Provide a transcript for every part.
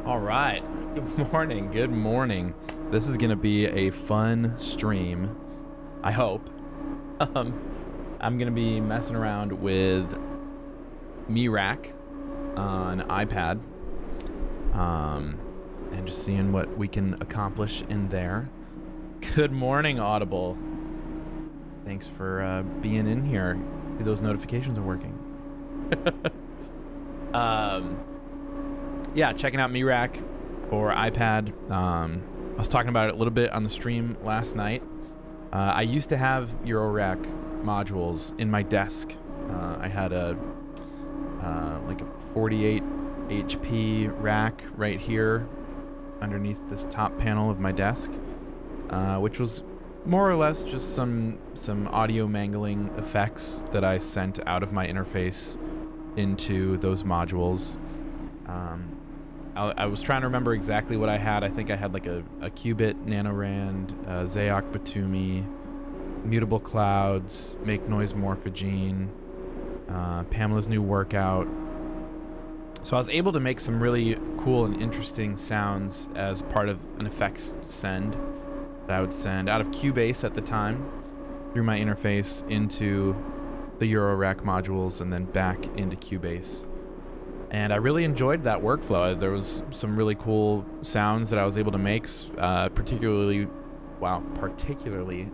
All right. Good morning. Good morning. This is going to be a fun stream, I hope. I'm going to be messing around with miRack on iPad and just seeing what we can accomplish in there. Good morning, Audible. Thanks for being in here. See, those notifications are working. Yeah, checking out miRack for iPad. I was talking about it a little bit on the stream last night. I used to have eurorack modules in my desk. I had a like a 48 HP rack right here underneath this top panel of my desk, which was more or less just some audio mangling effects that I sent out of my interface into those modules. I was trying to remember exactly what I had. I think I had like a Qubit Nanorand, Zayoc Batumi, Mutable Clouds, Make Noise Morphogene, Pamela's New Workout. So I was able to make some really cool and interesting sounds as part of an effects send that I would send out of Cubase at the time through my interface into the eurorack modules and then back into Cubase. And I really enjoyed that workflow. There was some really cool sounds that I was able to make, particularly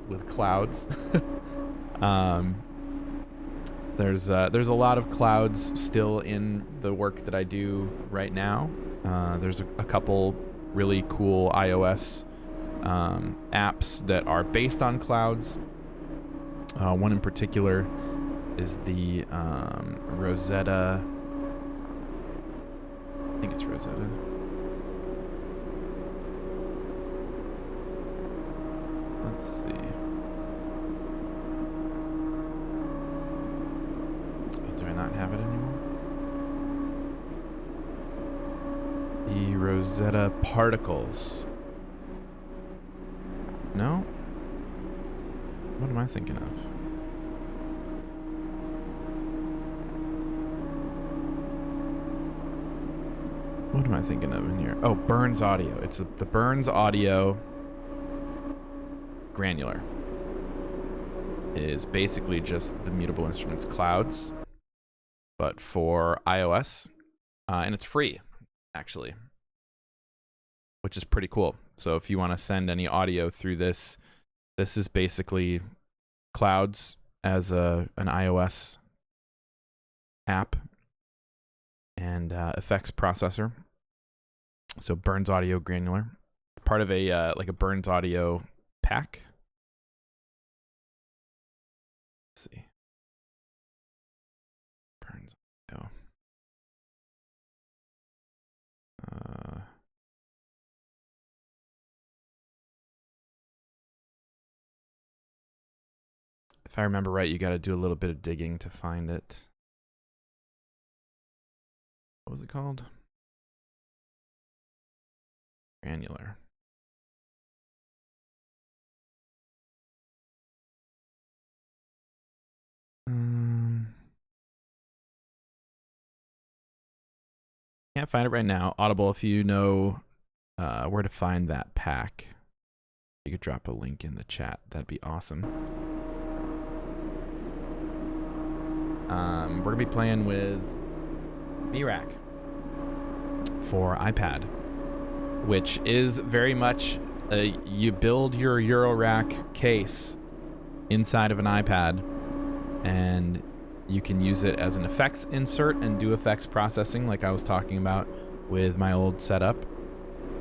with clouds. There's a lot of clouds still in the work that I do right now. There's a couple really cool iOS apps that are based on clouds. One in particular is the Rosetta. I think it's Rosetta. Let's see. Oh, do I not have it anymore? The Rosetta Particles. No? What am I thinking of? What am I thinking of in here? Oh, Burns Audio. It's the Burns Audio Granular. Is basically just the Mutable Instruments clouds, but for iOS, and it's free, actually, which is pretty cool. So if you want to send any audio through this is basically clouds as an iOS app and effects processor. So Burns Audio Granular, part of a like a Burns Audio pack. Let's see. Burns Audio. If I remember right, you got to do a little bit of digging to find it. What was it called? Granular. Can't find it right now. Audible, if you know where to find that pack, you could drop a link in the chat. That'd be awesome. We're gonna be playing with miRack for iPad, which is very much you build your eurorack case inside of an iPad, and you can use it as an effects insert and do effects processing like I was talking about with my old setup,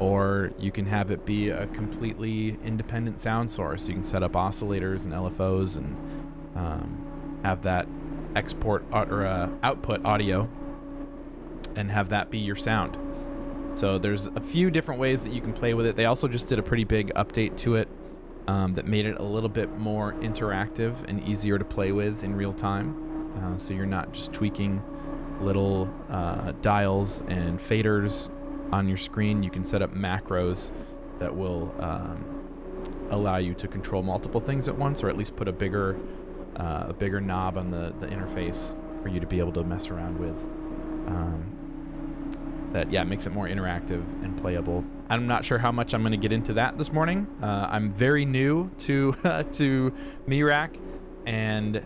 or you can have it be a completely independent sound source. You can set up oscillators and LFOs and have that export or output audio and have that be your sound. So there's a few different ways that you can play with it. They also just did a pretty big update to it that made it a little bit more interactive and easier to play with in real time. So you're not just tweaking little dials and faders on your screen. You can set up macros that will allow you to control multiple things at once, or at least put a bigger knob on the interface for you to be able to mess around with. that, yeah, makes it more interactive and playable. I'm not sure how much I'm going to get into that this morning. I'm very new to to miRack and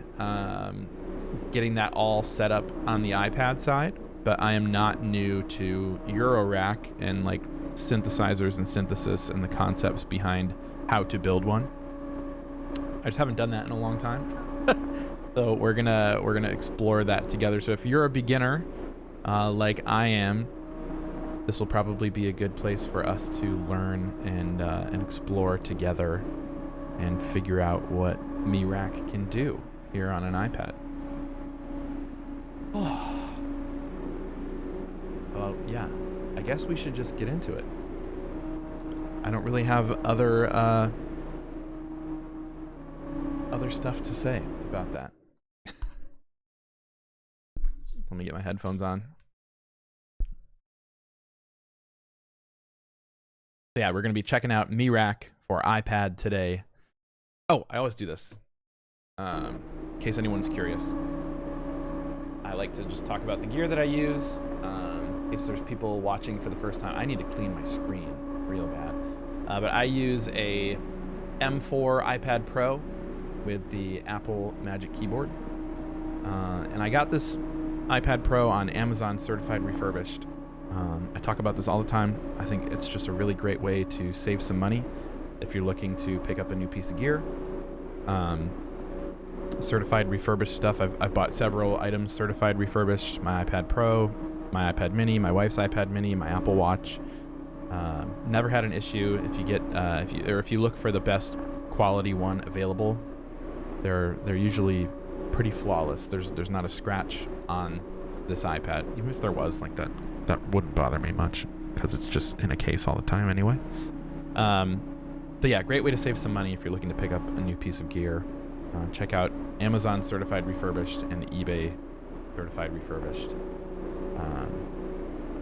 getting that all set up on the iPad side, but I am not new to eurorack and like synthesizers and synthesis and the concepts behind how to build one. I just haven't done that in a long time. So we're gonna explore that together. So if you're a beginner like I am, this will probably be a good place for us to learn and explore together and figure out what miRack can do here on an iPad. Oh. Well, yeah, I guess we should just get into it. I don't really have other stuff to say about that. Let me get my headphones on. Yeah, we're going to be checking out miRack for iPad today. Oh, I always do this. In case anyone's curious. I like to just talk about the gear that I use. In case there's people watching for the first time. I need to clean my screen real bad. But I use a M4 iPad Pro with the Apple Magic Keyboard. And I got this iPad Pro on Amazon Certified Refurbished. I talk about this all the time. I think it's just a really great way to save some money if you're looking to pick up a new piece of gear. Certified refurbished stuff. I've bought several items certified refurbished. My iPad Pro, my iPad Mini, my wife's iPad Mini, my Apple Watch. Never had an issue. If you get if you look for the best quality one available, they're usually pretty flawless. There's not a scratch on this iPad. Even if there was, like, that wouldn't bother me much because it's just in a case all the time anyway. But yeah, great way to save some money if you're looking to pick up a new piece of gear. Check out Amazon Certified Refurbished and eBay Certified Refurbished.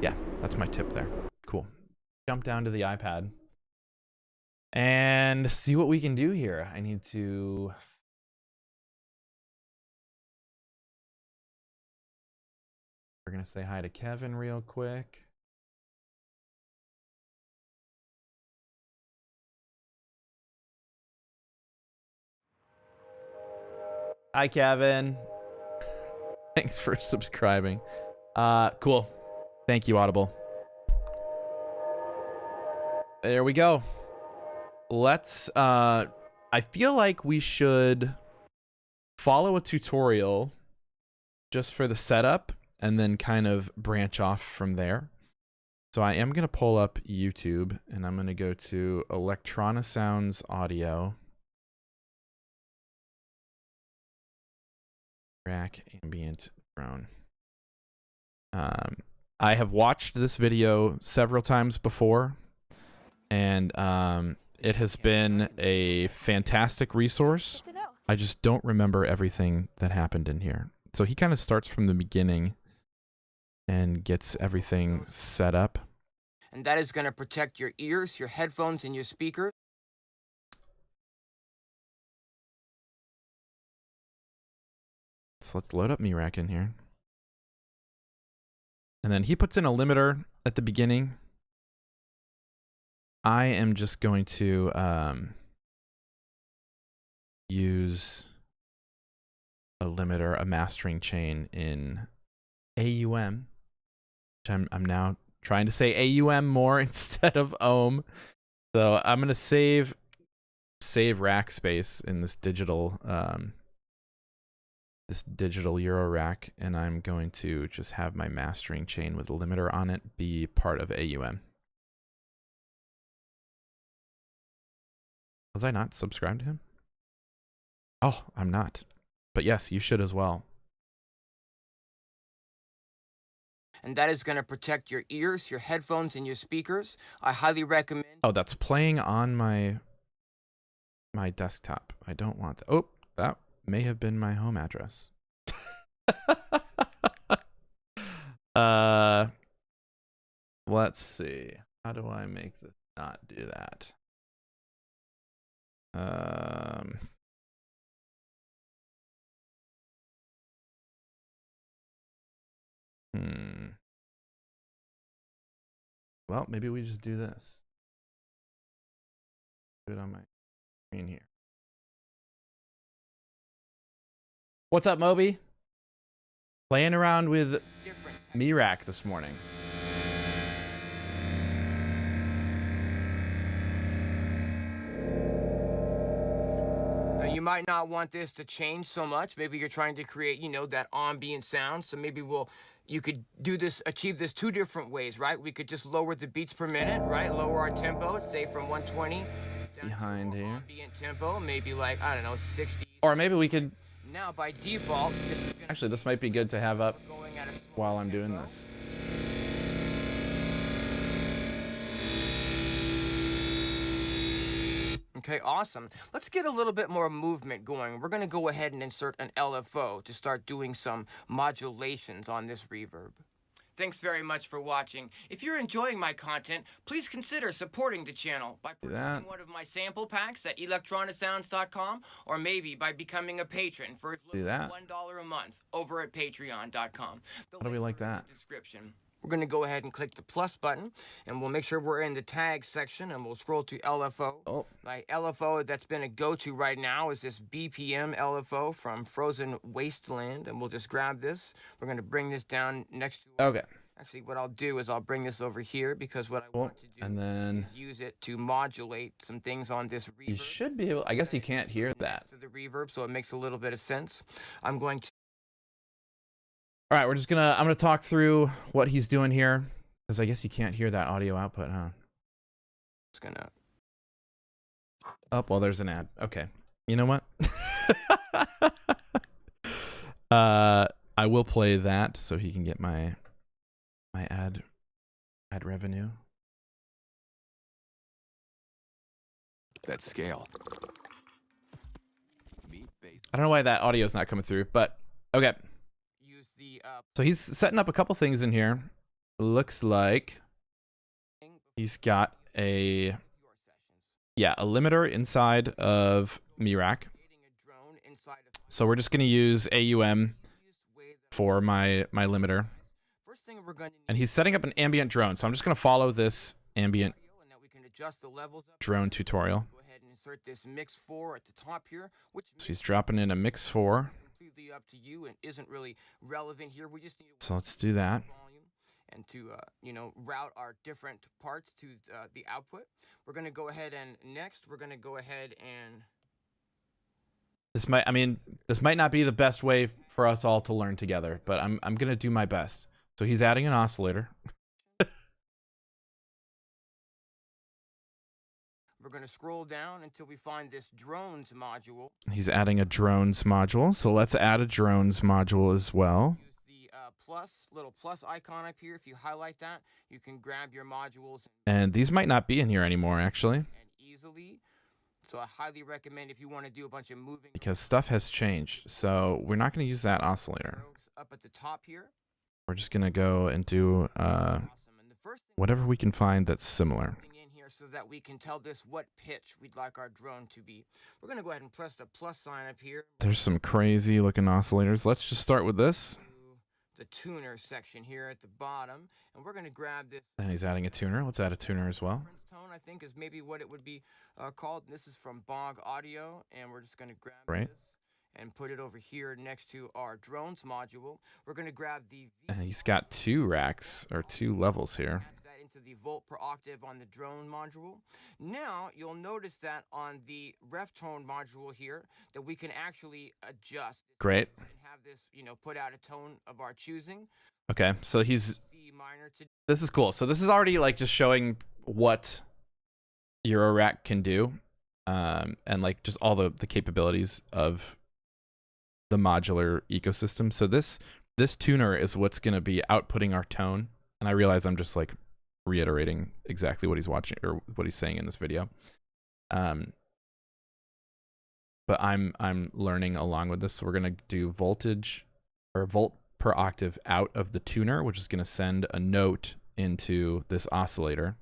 Yeah, that's my tip there. Cool. Jump down to the iPad and see what we can do here. I need to... We're going to say hi to Kevin real quick. Hi, Kevin. Thanks for subscribing. Cool. Thank you, Audible. There we go. Let's, I feel like we should follow a tutorial just for the setup and then kind of branch off from there. So I am going to pull up YouTube and I'm going to go to Electrona Sounds Audio. Rack Ambient Drone. I have watched this video several times before, and it has been a fantastic resource. I just don't remember everything that happened in here. So he kind of starts from the beginning and gets everything set up. And that is going to protect your ears, your headphones, and your speakers. So let's load up miRack in here. And then he puts in a limiter at the beginning. I am just going to use a limiter, a mastering chain in AUM, which I'm now trying to say AUM more instead of ohm. So I'm going to save rack space in this digital eurorack, and I'm going to just have my mastering chain with a limiter on it be part of AUM. Was I not subscribed to him? Oh, I'm not. But yes, you should as well. And that is going to protect your ears, your headphones, and your speakers. I highly recommend... Oh, that's playing on my desktop. I don't want that. Oh, that may have been my home address. Let's see. How do I make this not do that? Well, maybe we just do this. Do it on my screen here. What's up, Moby? Playing around with miRack this morning. Now, you might not want this to change so much. Maybe you're trying to create, that ambient sound. So maybe you could achieve this two different ways, right? We could just lower the beats per minute, right? Lower our tempo, say from 120 down Behind to here. Ambient tempo, maybe like, I don't know, 60. Or maybe we could... Now, by default, Actually, this might be good to have up going at a while I'm doing this. Okay, awesome. Let's get a little bit more movement going. We're going to go ahead and insert an LFO to start doing some modulations on this reverb. Thanks very much for watching. If you're enjoying my content, please consider supporting the channel by purchasing one of my sample packs at electronisounds.com, or maybe by becoming a patron for as little as $1 a month over at patreon.com. How do we like that? Description. We're going to go ahead and click the plus button, and we'll make sure we're in the tag section, and we'll scroll to LFO. Oh. My LFO that's been a go-to right now is this BPM LFO from Frozen Wasteland, and we'll just grab this. We're going to bring this down next to... Okay. Actually, what I'll do is I'll bring this over here, because what I want to do and then is use it to modulate some things on this reverb. You should be able... I guess you can't hear that. To the reverb, so it makes a little bit of sense. I'm going to... All right, I'm gonna talk through what he's doing here, because I guess you can't hear that audio output, huh? It's gonna... Oh, well, there's an ad. Okay. You know what? I will play that so he can get my ad revenue. That scale. I don't know why that audio is not coming through, but okay. So he's setting up a couple things in here. Looks like he's got a limiter inside of miRack. So we're just going to use AUM for my limiter. And he's setting up an ambient drone. So I'm just going to follow this ambient drone tutorial. Go ahead and insert this mix 4 at the top here. So he's dropping in a mix 4. Completely up to you and isn't really relevant here. We just need so let's do that. And to route our different parts to the output. We're going to go ahead and next we're going to go ahead and this might not be the best way for us all to learn together, but I'm going to do my best. So he's adding an oscillator. We're going to scroll down until we find this drones module. He's adding a drones module. So let's add a drones module as well. Use the little plus icon up here. If you highlight that, you can grab your modules. And these might not be in here anymore, actually. And easily. So I highly recommend if you want to do a bunch of moving. Because stuff has changed. So we're not going to use that oscillator. Up at the top here. We're just going to go and do whatever we can find that's similar. So that we can tell this what pitch we'd like our drone to be. We're going to go ahead and press the plus sign up here. There's some crazy looking oscillators. Let's just start with this. The tuner section here at the bottom. And we're going to grab this. And he's adding a tuner. Let's add a tuner as well. Tone, I think, is maybe what it would be called. This is from Bog Audio. And we're just going to grab this and put it over here next to our drones module. We're going to grab the... And he's got 2 racks, or 2 levels here. Into the volt per octave on the drone module. Now you'll notice that on the ref tone module here that we can actually adjust. Great. And have this, put out a tone of our choosing. Okay, so he's... C minor to... This is cool. So this is already like just showing what eurorack can do, and like just all the capabilities of the modular ecosystem. So this tuner is what's going to be outputting our tone. And I realize I'm just like reiterating exactly what he's watching or what he's saying in this video, but I'm learning along with this. So we're gonna do voltage or volt per octave out of the tuner, which is gonna send a note into this oscillator.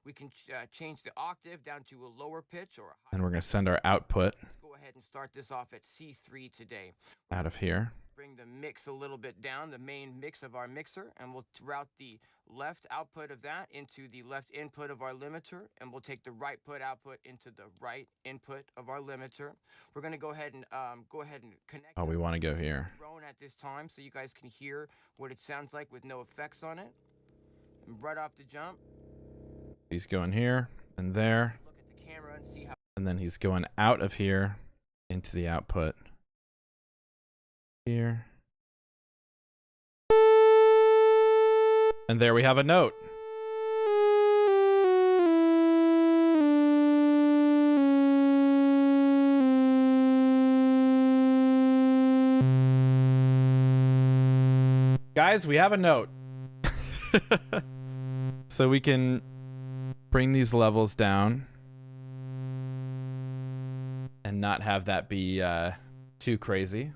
We can change the octave down to a lower pitch or a higher. And we're gonna send our output. Let's go ahead and start this off at C3 today. Out of here. Bring the mix a little bit down, the main mix of our mixer, and we'll route the left output of that into the left input of our limiter, and we'll take the right output into the right input of our limiter. We're going to go ahead and connect. Oh, we want to go here. Drone at this time, so you guys can hear what it sounds like with no effects on it. And right off the jump, he's going here and there. look at the camera and see how. And then he's going out of here into the output. Here. And there we have a note. Guys, we have a note. So we can bring these levels down and not have that be too crazy.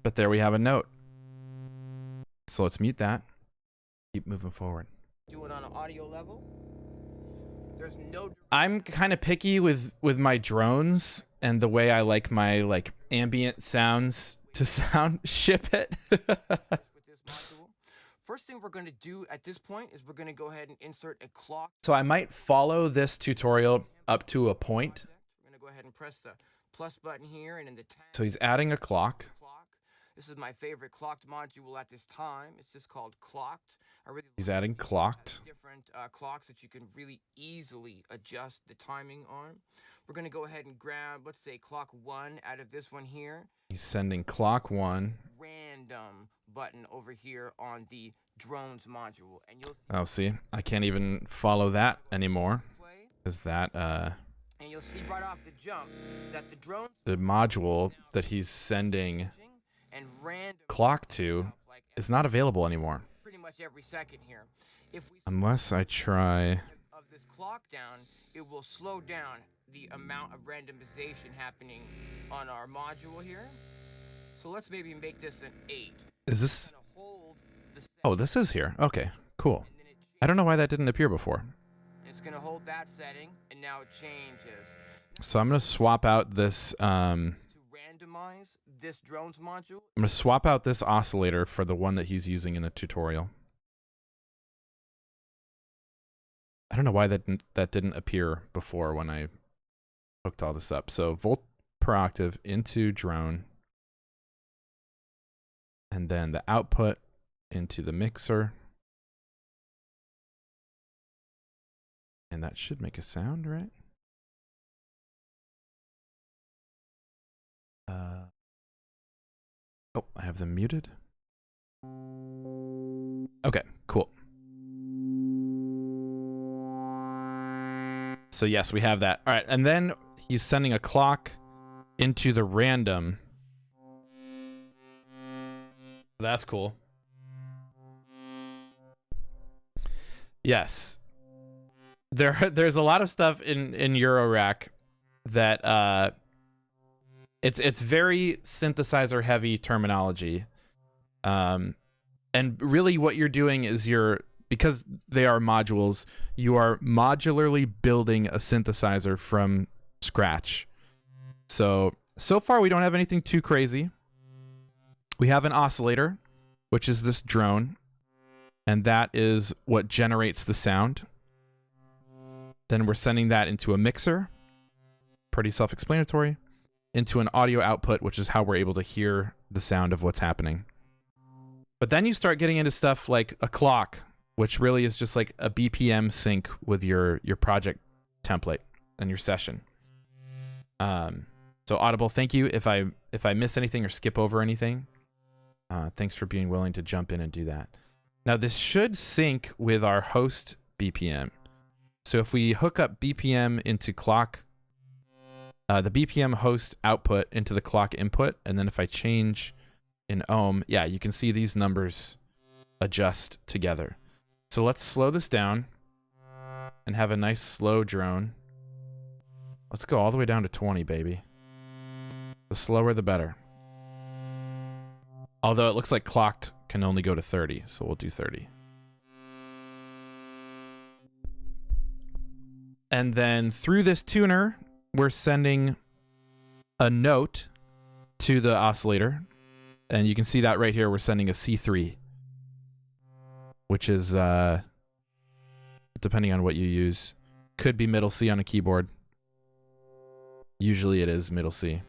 But there we have a note. So let's mute that. Keep moving forward. Do it on an audio level. There's no. I'm kind of picky with my drones and the way I like my ambient sounds to ship it. With this module. First thing we're going to do at this point is we're going to go ahead and insert a clock. So I might follow this tutorial up to a point. We're going to go ahead and press the plus button here, and in the tab. So he's adding a clock. This is my favorite clocked module at this time. It's just called clocked. He's adding clocked. Different clocks that you can really easily adjust the timing on. We're going to go ahead and grab, let's say, clock 1 out of this one here. He's sending clock 1. Random button over here on the drones module, and you'll see. Oh, see, I can't even follow that anymore. Is that and you'll see right off the jump that the module that he's sending and random clock to is not available anymore. Pretty much every second here. If we Unless I try of this clock down, it will slow down the amount of randomization happening on our module here. So let's maybe make this an 8. Is this? Hold the Oh, this is here. Okay, cool. I don't know why that didn't appear before. It's gonna hold that setting, and now it changes. So I'm gonna swap out this. To randomize this drones module. I'm gonna swap out this oscillator for the one that he's using in the tutorial. I don't know why that didn't appear before when I hooked all this up. So volt per octave into drone, and then the output into the mixer, and that should make a sound, right? Oh, I have them muted. Okay, cool. So yes, we have that. All right, and then he's sending a clock into the random. That's cool. Yes. There's a lot of stuff in eurorack that it's very synthesizer heavy terminology. And really what you're doing is because they are modules, you are modularly building a synthesizer from scratch. So far we don't have anything too crazy. We have an oscillator, which is this drone, and that is what generates the sound. Then we're sending that into a mixer, pretty self-explanatory, into an audio output, which is how we're able to hear the sound of what's happening. But then you start getting into stuff like a clock, which really is just like a BPM sync with your project template and your session. So Audible, thank you. If I miss anything or skip over anything, thanks for being willing to jump in and do that. Now this should sync with our host BPM. So if we hook up BPM into clock, the BPM host output into the clock input, and then if I change in ohm, yeah, you can see these numbers adjust together. So let's slow this down and have a nice slow drone. Let's go all the way down to 20, baby. The slower, the better. Although it looks like clocked can only go to 30, so we'll do 30. And then through this tuner, we're sending a note to the oscillator. And you can see that right here, we're sending a C3, which is, depending on what you use, could be middle C on a keyboard. Usually it is middle C.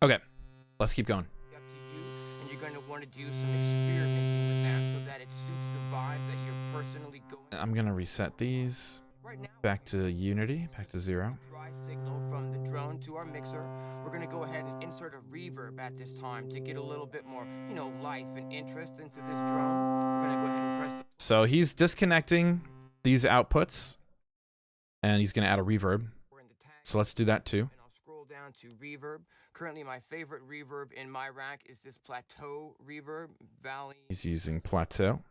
Okay, let's keep going. Up to you, and you're going to want to do some experimenting with that so that it suits the vibe that you're personally going. I'm gonna reset these Right now, back to Unity, back to 0. dry signal from the drone to our mixer. We're going to go ahead and insert a reverb at this time to get a little bit more, you know, life and interest into this drone. We're going to go ahead and press the... So he's disconnecting these outputs, and he's gonna add a reverb. We're in the tag. So let's do that too. And I'll scroll down to reverb. Currently, my favorite reverb in miRack is this plateau reverb, Valley. He's using plateau.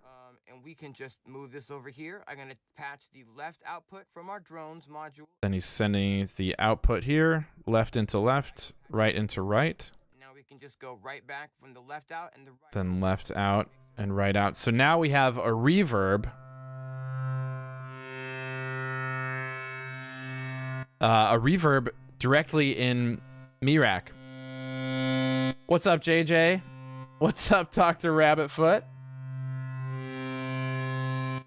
And we can just move this over here. I'm going to patch the left output from our drones module. Then he's sending the output here, left into left, right into right. Now we can just go right back from the left out and the right. Then left out and right out. So now we have a reverb. A reverb directly in miRack. What's up, JJ? What's up, Dr. Rabbitfoot?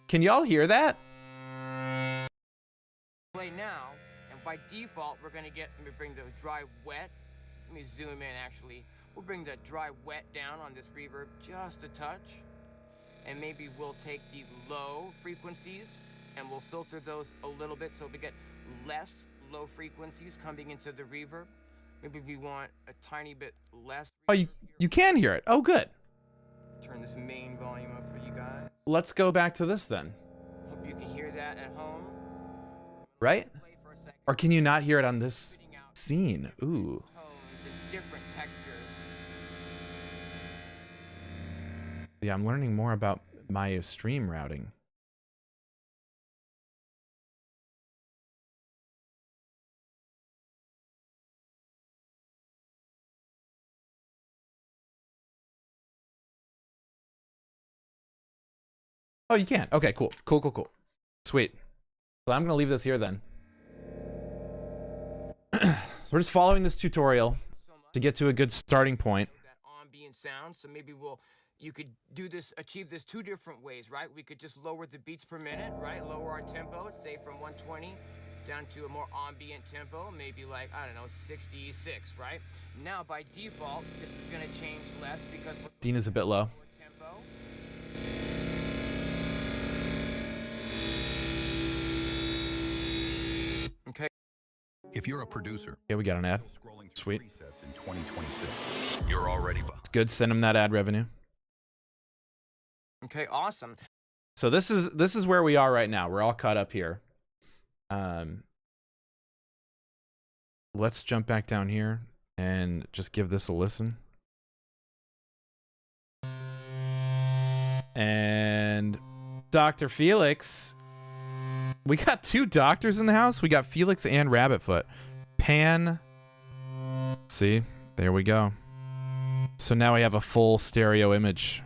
Can y'all hear that? Play now, and by default, we're going to let me bring the dry wet. Let me zoom in actually. We'll bring the dry wet down on this reverb just a touch. And maybe we'll take the low frequencies and we'll filter those a little bit so we get less low frequencies coming into the reverb. Maybe we want a tiny bit less. Oh, you can hear it. Oh, good. Turn this main volume up for you guys. Let's go back to this then. Hope you can hear that at home. Right? Play for a second. Or can you not hear it on this Spitting out scene? Ooh. tones and different textures. Yeah, I'm learning more about my stream routing. Oh, you can. Okay, cool. Cool. Sweet. So I'm going to leave this here then. So we're just following this tutorial to get to a good starting point. That ambient sound, so maybe you could achieve this two different ways, right? We could just lower the beats per minute, right? Lower our tempo, say from 120 down to a more ambient tempo, maybe like, I don't know, 66, right? Now, by default, this is going to change less because we're Dina's a bit low. lower tempo. Okay. If you're a producer, Yeah, we got an ad. scrolling through Sweet. presets in 2026, you're already behind. It's good. Send them that ad revenue. Okay, awesome. So this is where we are right now. We're all caught up here. Let's jump back down here and just give this a listen. And Dr. Felix, we got two doctors in the house. We got Felix and Rabbitfoot. Pan. See, there we go. So now we have a full stereo image.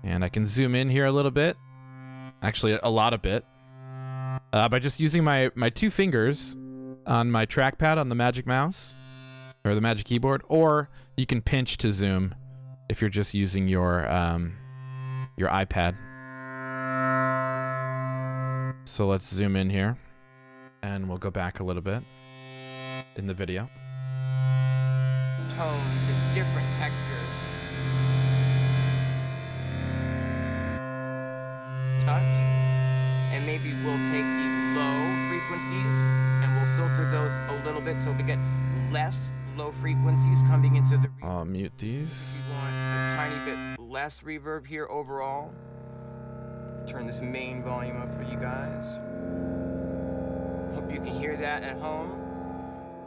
And I can zoom in here a little bit. Actually, a lot of bit. By just using my two fingers on my trackpad on the Magic Mouse. Or the Magic Keyboard. Or you can pinch to zoom if you're just using your iPad. So let's zoom in here. And we'll go back a little bit in the video. Tones and different textures. Touch. And maybe we'll take the low frequencies and we'll filter those a little bit so we get less low frequencies coming into the reverb. I'll mute these. We want a tiny bit less reverb here overall. Turn this main volume up for you guys. Hope you can hear that at home.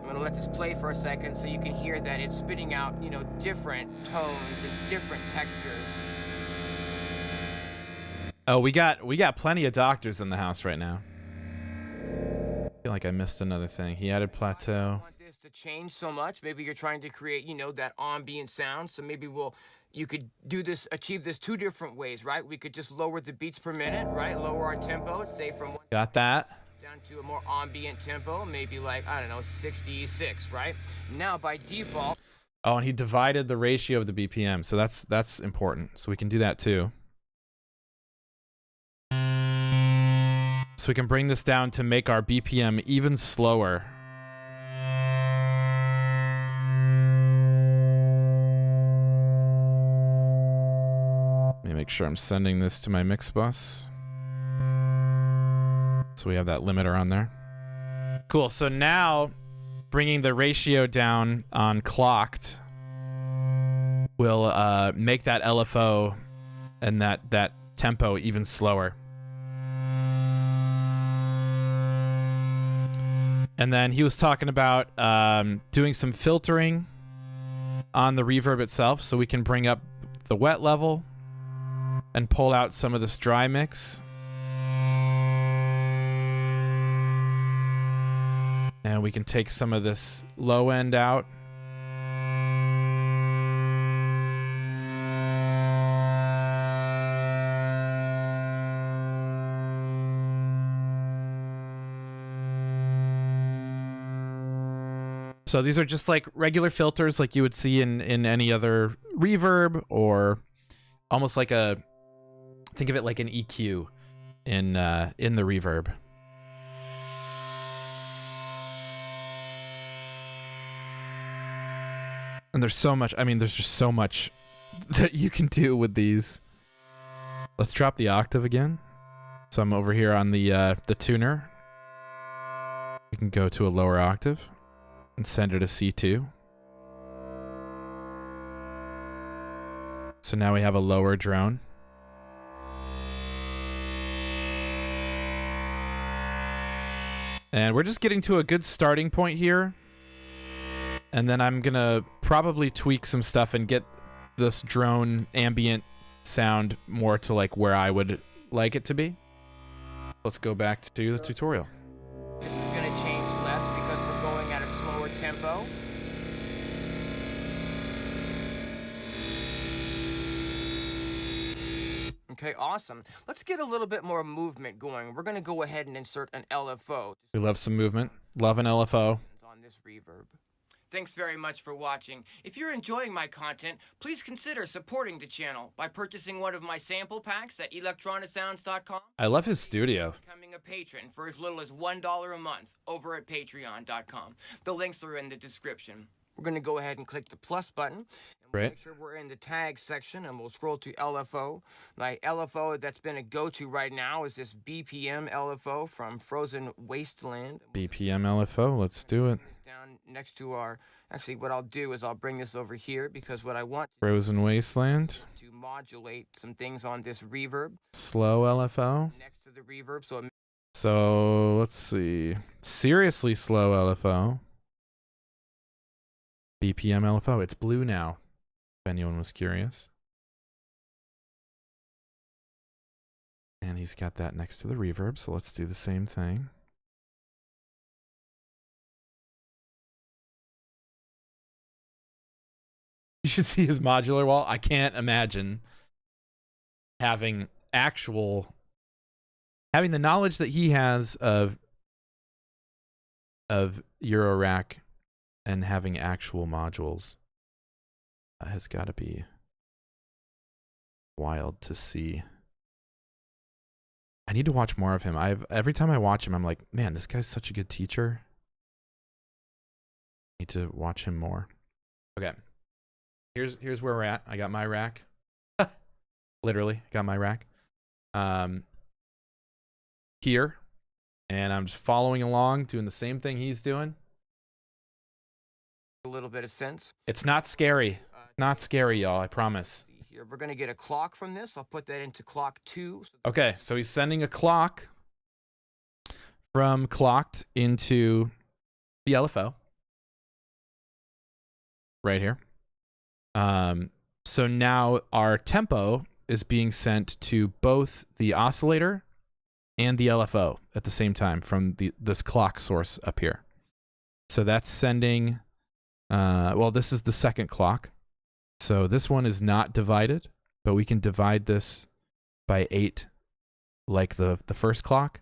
I'm gonna let this play for a second so you can hear that it's spitting out, you know, different tones and different textures. Oh, we got plenty of doctors in the house right now. I feel like I missed another thing. He added I plateau. don't want this to change so much. Maybe you're trying to create, you know, that ambient sound. So maybe we'll you could achieve this two different ways, right? We could just lower the beats per minute, right? Lower our tempo, say from Got that. down to a more ambient tempo, maybe like, I don't know, 66, right? Now by default. Oh, and he divided the ratio of the BPM, so that's important. So we can do that too. So we can bring this down to make our BPM even slower. Let me make sure I'm sending this to my mix bus. So we have that limiter on there. Cool, so now bringing the ratio down on clocked will make that LFO and that tempo even slower. And then he was talking about doing some filtering on the reverb itself, so we can bring up the wet level and pull out some of this dry mix. And we can take some of this low end out. So these are just like regular filters like you would see in any other reverb, or almost like think of it like an EQ in the reverb. And there's so much, I mean, there's just so much that you can do with these. Let's drop the octave again. So I'm over here on the tuner. We can go to a lower octave and send it a C2. So now we have a lower drone. And we're just getting to a good starting point here. And then I'm gonna probably tweak some stuff and get this drone ambient sound more to like where I would like it to be. Let's go back to the tutorial. This is going to change less because we're going at a slower tempo. Okay, awesome. Let's get a little bit more movement going. We're going to go ahead and insert an LFO. We love some movement. Love an LFO. On this reverb. Thanks very much for watching. If you're enjoying my content, please consider supporting the channel by purchasing one of my sample packs at electronisounds.com. I love his studio. Becoming a patron for as little as $1 a month over at patreon.com. The links are in the description. We're going to go ahead and click the plus button. And we'll Right. make sure we're in the tag section, and we'll scroll to LFO. My LFO that's been a go-to right now is this BPM LFO from Frozen Wasteland. BPM LFO, let's do it. Down next to our, actually what I'll do is I'll bring this over here because what I want Frozen Wasteland. to modulate some things on this reverb. Slow LFO. Next to the reverb, so it So let's see. Seriously slow LFO. BPM LFO. It's blue now, if anyone was curious. And he's got that next to the reverb, so let's do the same thing. You should see his modular wall. I can't imagine having the knowledge that he has of eurorack and having actual modules has got to be wild to see. I need to watch more of him. Every time I watch him, I'm like, man, this guy's such a good teacher. I need to watch him more. Okay. Here's where we're at. I got miRack. Literally, got miRack. Here. And I'm just following along, doing the same thing he's doing. a little bit of sense. It's not scary. Not scary, y'all, I promise. Here, we're going to get a clock from this. I'll put that into clock 2. Okay, so he's sending a clock from clocked into the LFO. Right here. So now our tempo is being sent to both the oscillator and the LFO at the same time from this clock source up here. So that's sending, well, this is the second clock. So this one is not divided, but we can divide this by 8 like the first clock,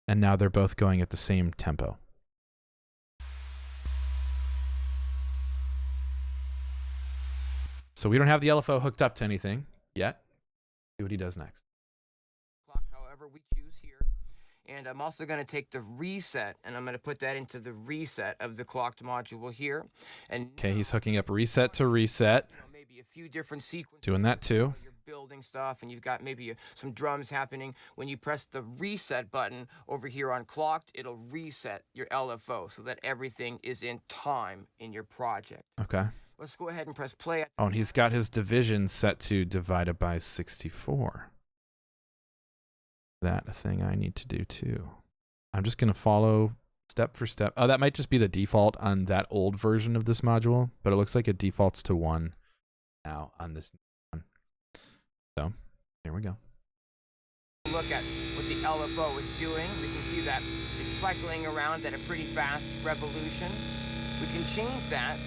and now they're both going at the same tempo. So we don't have the LFO hooked up to anything yet. See what he does next. Clock, however, we choose here. And I'm also going to take the reset, and I'm going to put that into the reset of the clocked module here. And okay, he's hooking up reset to reset. You know, maybe a few different sequences. Doing that too. You're building stuff, and you've got maybe some drums happening. When you press the reset button over here on clocked, it'll reset your LFO so that everything is in time in your project. Okay. Let's go ahead and press play. Oh, and he's got his division set to divided by 64. That a thing I need to do too. I'm just going to follow step for step. Oh, that might just be the default on that old version of this module, but it looks like it defaults to 1 now on this one. So here we go. Look at what the LFO is doing. We can see that it's cycling around at a pretty fast revolution. We can change that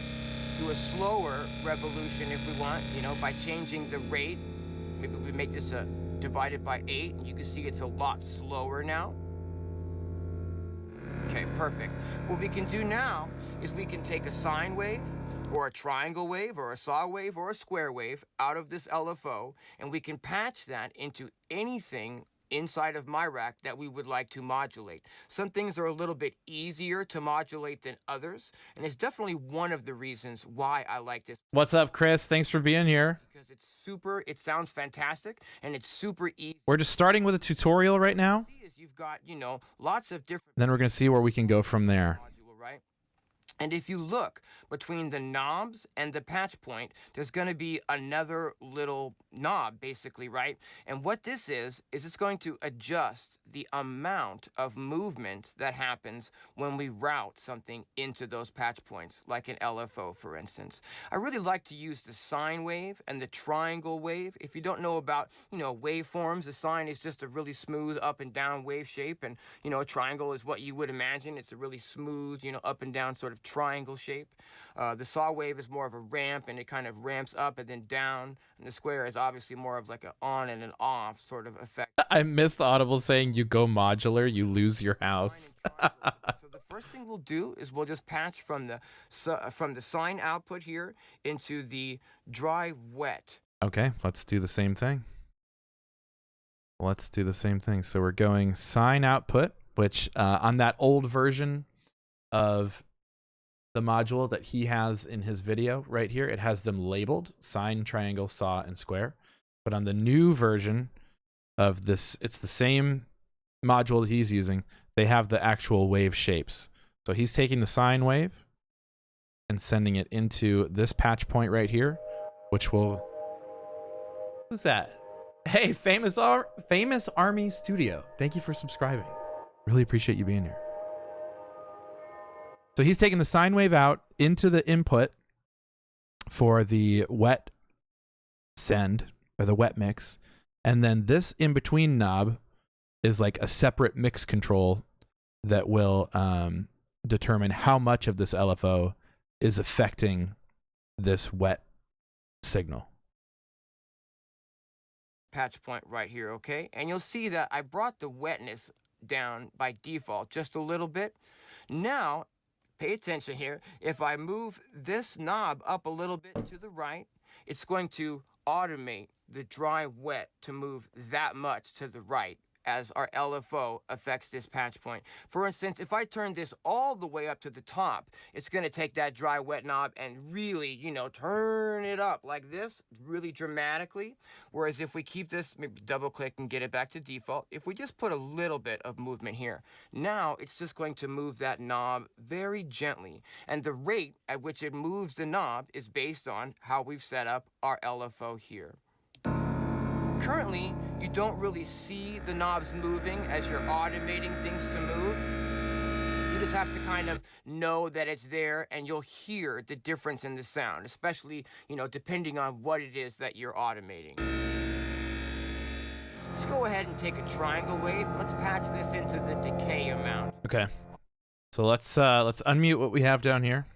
to a slower revolution if we want, you know, by changing the rate. Maybe we make this a divided by 8, and you can see it's a lot slower now. Okay, perfect. What we can do now is we can take a sine wave, or a triangle wave, or a saw wave, or a square wave out of this LFO, and we can patch that into anything inside of miRack that we would like to modulate. Some things are a little bit easier to modulate than others, and it's definitely one of the reasons why I like this. What's up, Chris? Thanks for being here. Because it's super, it sounds fantastic, and it's super easy. We're just starting with a tutorial right now. You've got, you know, lots of different. Then we're going to see where we can go from there. Module, right? And if you look between the knobs and the patch point, there's going to be another little knob, basically, right? And what this is it's going to adjust the amount of movement that happens when we route something into those patch points, like an LFO, for instance. I really like to use the sine wave and the triangle wave. If you don't know about, you know, waveforms, the sine is just a really smooth up and down wave shape, and, you know, a triangle is what you would imagine. It's a really smooth, you know, up and down sort of triangle shape. The saw wave is more of a ramp, and it kind of ramps up and then down, and the square is obviously more of like an on and an off sort of effect. I missed Audible saying you go modular, you lose your house. So the first thing we'll do is we'll just patch from the sine output here into the dry wet. Okay, let's do the same thing. Let's do the same thing. So we're going sine output, which on that old version of the module that he has in his video right here, it has them labeled sine, triangle, saw, and square. But on the new version of this, it's the same module that he's using. They have the actual wave shapes. So he's taking the sine wave and sending it into this patch point right here, which will... Who's that? Hey, Famous Army Studio. Thank you for subscribing. Really appreciate you being here. So he's taking the sine wave out into the input for the wet send, or the wet mix. And then this in-between knob is like a separate mix control that will determine how much of this LFO is affecting this wet signal. Patch point right here, okay? And you'll see that I brought the wetness down by default just a little bit. Now, pay attention here. If I move this knob up a little bit to the right, it's going to automate the dry wet to move that much to the right as our LFO affects this patch point. For instance, if I turn this all the way up to the top, it's going to take that dry wet knob and really, you know, turn it up like this, really dramatically. Whereas if we keep this, maybe double click and get it back to default, if we just put a little bit of movement here, now it's just going to move that knob very gently. And the rate at which it moves the knob is based on how we've set up our LFO here. Currently, you don't really see the knobs moving as you're automating things to move. You just have to kind of know that it's there, and you'll hear the difference in the sound, especially, you know, depending on what it is that you're automating. Let's go ahead and take a triangle wave. Let's patch this into the decay amount. Okay. So let's unmute what we have down here.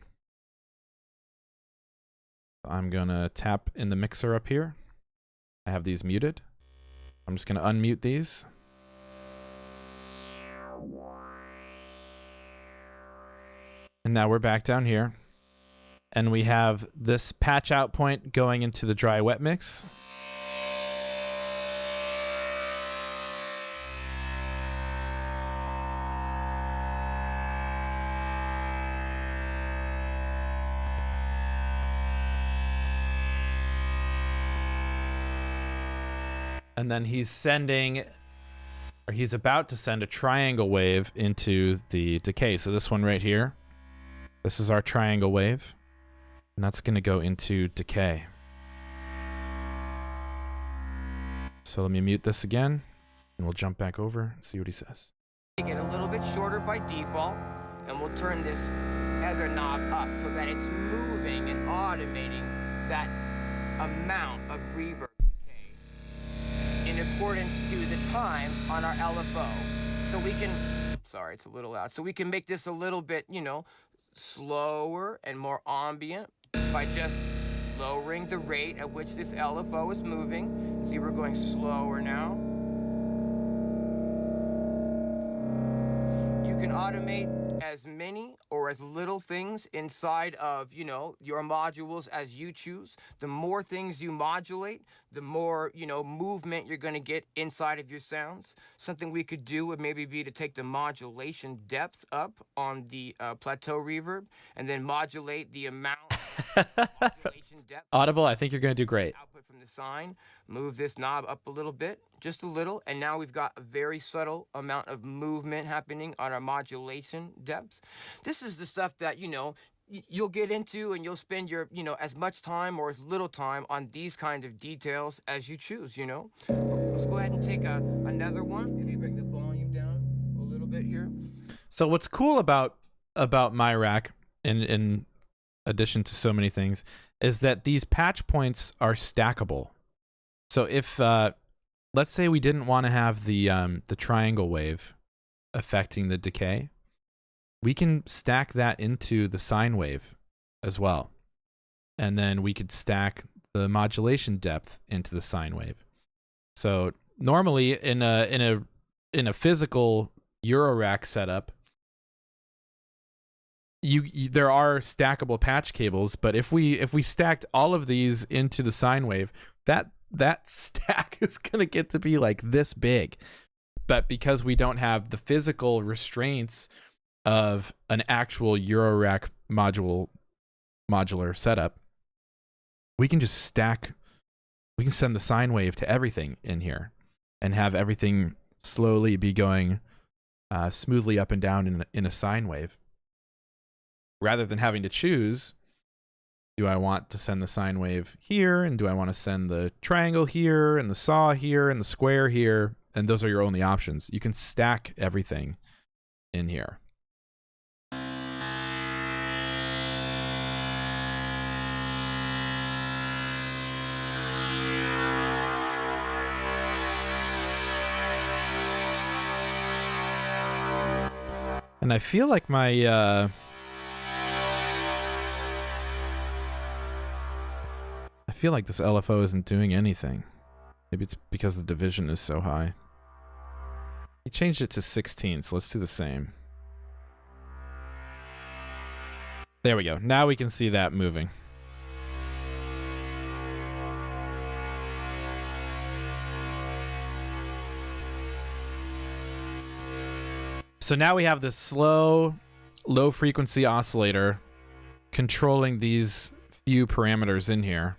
I'm gonna tap in the mixer up here. I have these muted. I'm just gonna unmute these. And now we're back down here. And we have this patch out point going into the dry wet mix. And then he's sending, or he's about to send a triangle wave into the decay. So this one right here, this is our triangle wave, and that's going to go into decay. So let me mute this again, and we'll jump back over and see what he says. Make it a little bit shorter by default, and we'll turn this other knob up so that it's moving and automating that amount of reverb in accordance to the time on our LFO. So we can, sorry, it's a little loud. So we can make this a little bit, you know, slower and more ambient by just lowering the rate at which this LFO is moving. See, we're going slower now. You can automate as many or as little things inside of, you know, your modules as you choose. The more things you modulate, the more, you know, movement you're going to get inside of your sounds. Something we could do would maybe be to take the modulation depth up on the plateau reverb and then modulate the amount of modulation depth. Audible, I think you're going to do great. Output from the sine, move this knob up a little bit, just a little, and now we've got a very subtle amount of movement happening on our modulation depth. This is the stuff that, you know, you'll get into, and you'll spend your, you know, as much time or as little time on these kind of details as you choose, you know. Let's go ahead and take another one. Maybe bring the volume down a little bit here. So what's cool about miRack, in addition to so many things, is that these patch points are stackable. So if let's say we didn't want to have the triangle wave affecting the decay, we can stack that into the sine wave as well. And then we could stack the modulation depth into the sine wave. So normally in a physical eurorack setup, there are stackable patch cables, but if we stacked all of these into the sine wave, that stack is going to get to be like this big. But because we don't have the physical restraints of an actual eurorack modular setup, we can just stack, we can send the sine wave to everything in here and have everything slowly be going smoothly up and down in a sine wave, rather than having to choose, do I want to send the sine wave here, and do I want to send the triangle here, and the saw here, and the square here? And those are your only options. You can stack everything in here. And I feel like my I feel like this LFO isn't doing anything. Maybe it's because the division is so high. He changed it to 16, so let's do the same. There we go. Now we can see that moving. So now we have this slow, low frequency oscillator controlling these few parameters in here.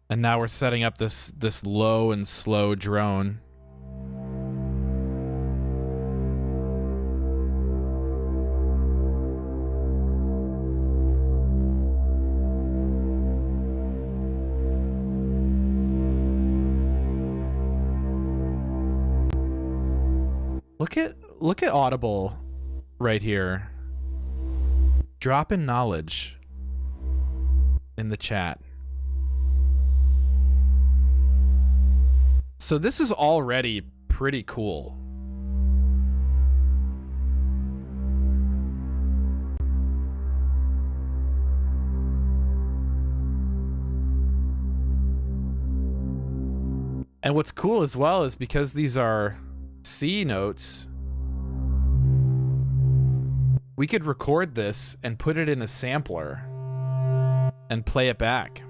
And now we're setting up this low and slow drone. Look at Audible right here. Drop in knowledge in the chat. So this is already pretty cool. And what's cool as well is because these are C notes, we could record this and put it in a sampler and play it back.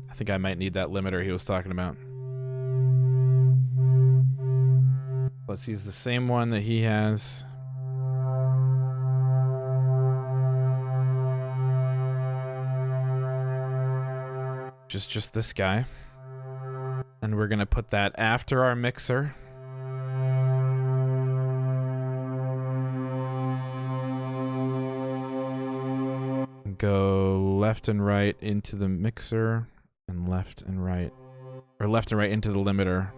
I think I might need that limiter he was talking about. Let's use the same one that he has. Just this guy. And we're gonna put that after our mixer. Go left and right into the mixer, and left and right, or left and right into the limiter.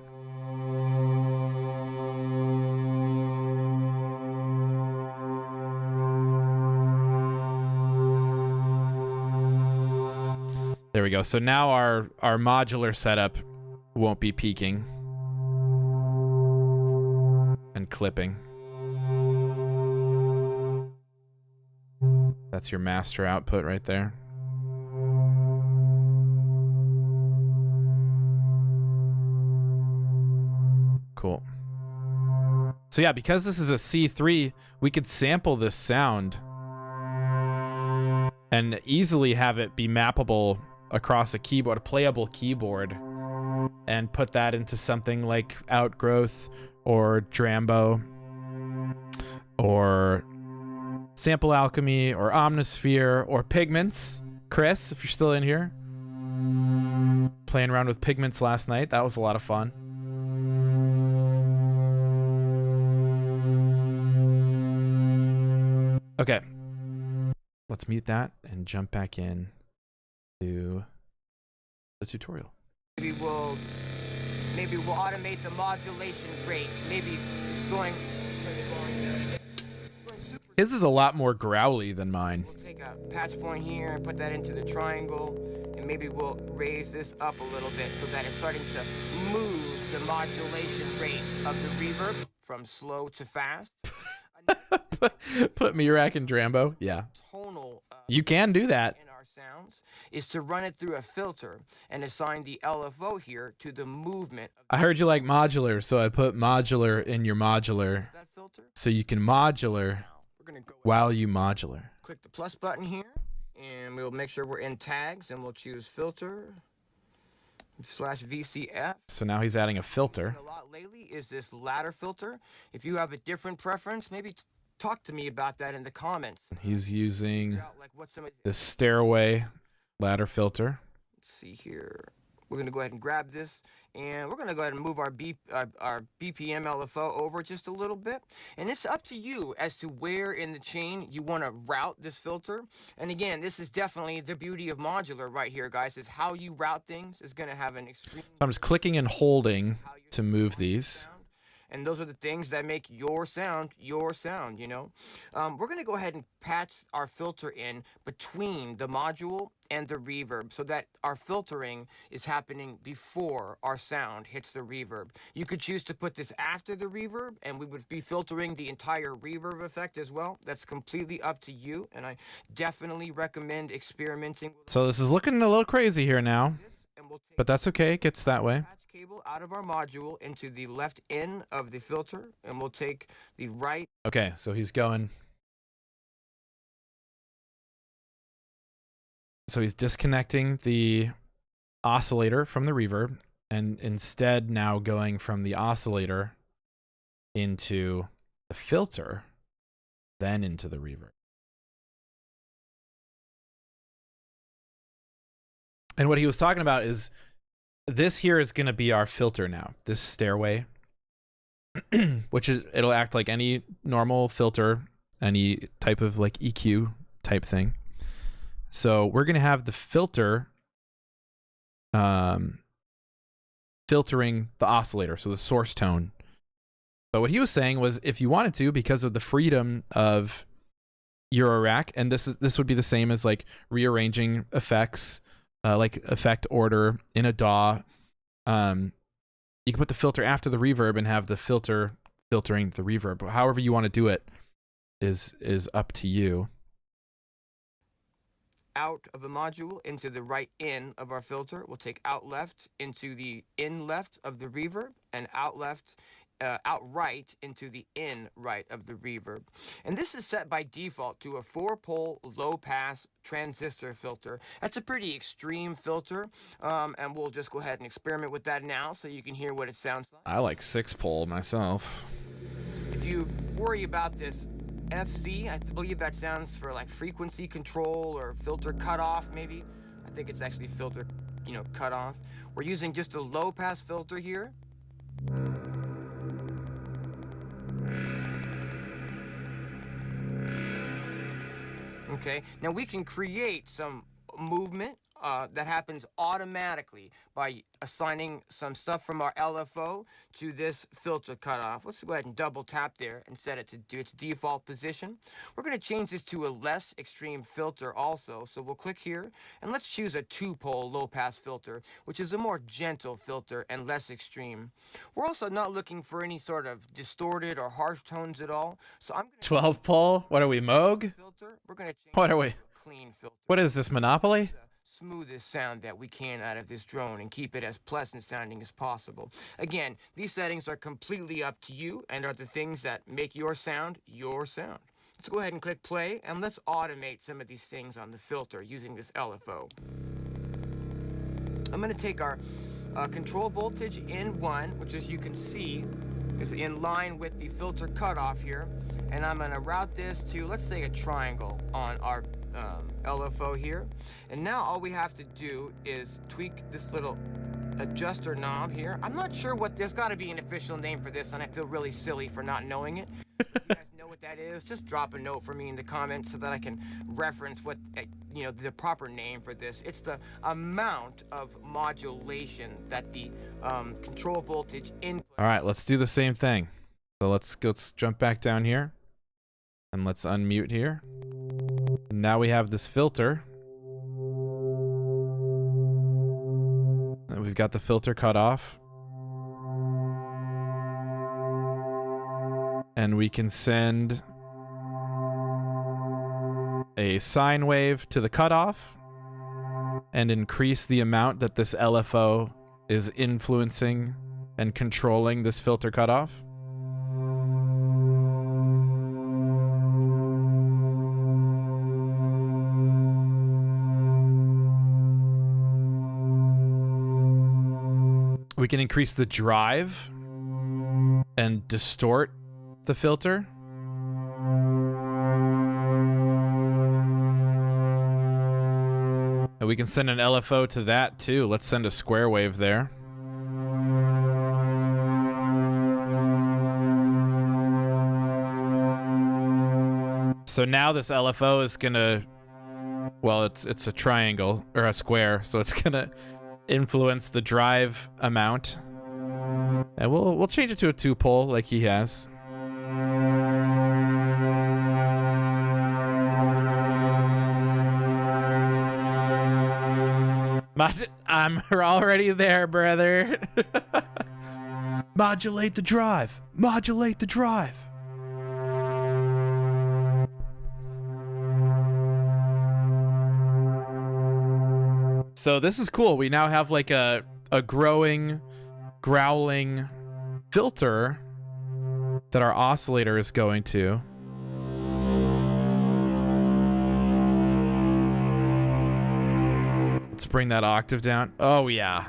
There we go. So now our modular setup won't be peaking and clipping. That's your master output right there. Cool. So yeah, because this is a C3, we could sample this sound and easily have it be mappable across a keyboard, a playable keyboard, and put that into something like Outgrowth or Drambo or Sample Alchemy or Omnisphere or Pigments. Chris, if you're still in here, playing around with Pigments last night. That was a lot of fun. Okay, let's mute that and jump back in to the tutorial. Maybe we'll automate the modulation rate. Maybe it's going His is a lot more growly than mine. We'll take a patch point here and put that into the triangle, and maybe we'll raise this up a little bit so that it's starting to move the modulation rate of the reverb from slow to fast. Put miRack and Drambo. Yeah. Tonal. You can do that. In our sounds is to run it through a filter and assign the LFO here to the movement. I heard you like modular, so I put modular in your modular That filter. so you can modular We're gonna go while you modular. click the plus button here, and we'll make sure we're in tags, and we'll choose filter /VCF. So now he's adding a filter. A lot lately is this ladder filter. If you have a different preference, maybe talk to me about that in the comments. He's using Figure out, like, what some of the stairway ladder filter. Let's see here. We're gonna go ahead and grab this, and we're gonna go ahead and move our BPM LFO over just a little bit. And it's up to you as to where in the chain you want to route this filter. And again, this is definitely the beauty of modular right here, guys. Is how you route things is gonna have an extreme. So I'm just clicking and holding to move these. And those are the things that make your sound, you know? We're gonna go ahead and patch our filter in between the module and the reverb so that our filtering is happening before our sound hits the reverb. You could choose to put this after the reverb, and we would be filtering the entire reverb effect as well. That's completely up to you, and I definitely recommend experimenting with So this is looking a little crazy here now, this. And we'll take but that's okay. It gets that way. patch cable out of our module into the left end of the filter, and we'll take the right. Okay, so he's going. So he's disconnecting the oscillator from the reverb and instead now going from the oscillator into the filter, then into the reverb. And what he was talking about is this here is going to be our filter now, this stairway, which is, it'll act like any normal filter, any type of like EQ type thing. So we're going to have the filter filtering the oscillator, so the source tone. But what he was saying was if you wanted to, because of the freedom of eurorack, and this would be the same as like rearranging effects like effect order in a DAW. You can put the filter after the reverb and have the filter filtering the reverb. However you want to do it is up to you. Out of the module into the right in of our filter. We'll take out left into the in left of the reverb, and out right into the in right of the reverb. And this is set by default to a 4-pole low-pass transistor filter. That's a pretty extreme filter, and we'll just go ahead and experiment with that now so you can hear what it sounds like. I like 6-pole myself. If you worry about this FC, I believe that stands for like frequency control or filter cutoff, maybe. I think it's actually filter, cutoff. We're using just a low-pass filter here. Okay, now we can create some movement that happens automatically by assigning some stuff from our LFO to this filter cutoff. Let's go ahead and double tap there and set it to its default position. We're going to change this to a less extreme filter also. So we'll click here and let's choose a 2-pole low-pass filter, which is a more gentle filter and less extreme. We're also not looking for any sort of distorted or harsh tones at all. So I'm going to 12-pole? What are we, Moog? Filter. We're going to change What are we? Clean filter. What is this, Monopoly? Smoothest sound that we can out of this drone and keep it as pleasant sounding as possible. Again, these settings are completely up to you and are the things that make your sound your sound. Let's go ahead and click play and let's automate some of these things on the filter using this LFO. I'm going to take our control voltage in 1, which as you can see is in line with the filter cutoff here, and I'm going to route this to, let's say, a triangle on our LFO here. And now all we have to do is tweak this little adjuster knob here. I'm not sure what, there's got to be an official name for this, and I feel really silly for not knowing it. If you guys know what that is, just drop a note for me in the comments so that I can reference what, the proper name for this. It's the amount of modulation that the control voltage input. All right, let's do the same thing. So let's jump back down here and let's unmute here. And now we have this filter. And we've got the filter cut off. And we can send a sine wave to the cutoff and increase the amount that this LFO is influencing and controlling this filter cutoff. We can increase the drive and distort the filter. And we can send an LFO to that too. Let's send a square wave there. So now this LFO is gonna, well, it's a triangle or a square, so it's gonna influence the drive amount, and we'll change it to a 2-pole like he has. I'm already there, brother. Modulate the drive. Modulate the drive. So this is cool. We now have like a growing, growling filter that our oscillator is going to. Let's bring that octave down. Oh yeah.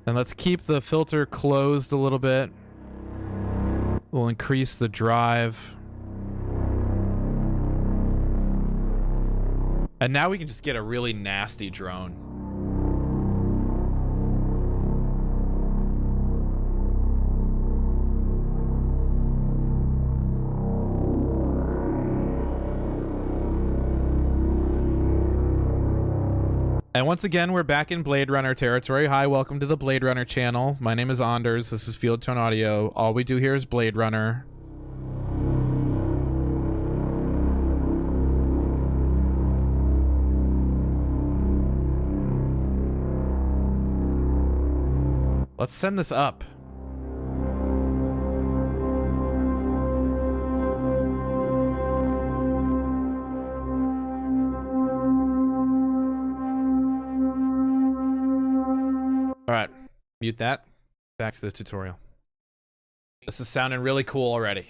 And let's keep the filter closed a little bit. We'll increase the drive. And now we can just get a really nasty drone. And once again, we're back in Blade Runner territory. Hi, welcome to the Blade Runner channel. My name is Anders. This is Field Tone Audio. All we do here is Blade Runner. Let's send this up. All right, mute that. Back to the tutorial. This is sounding really cool already.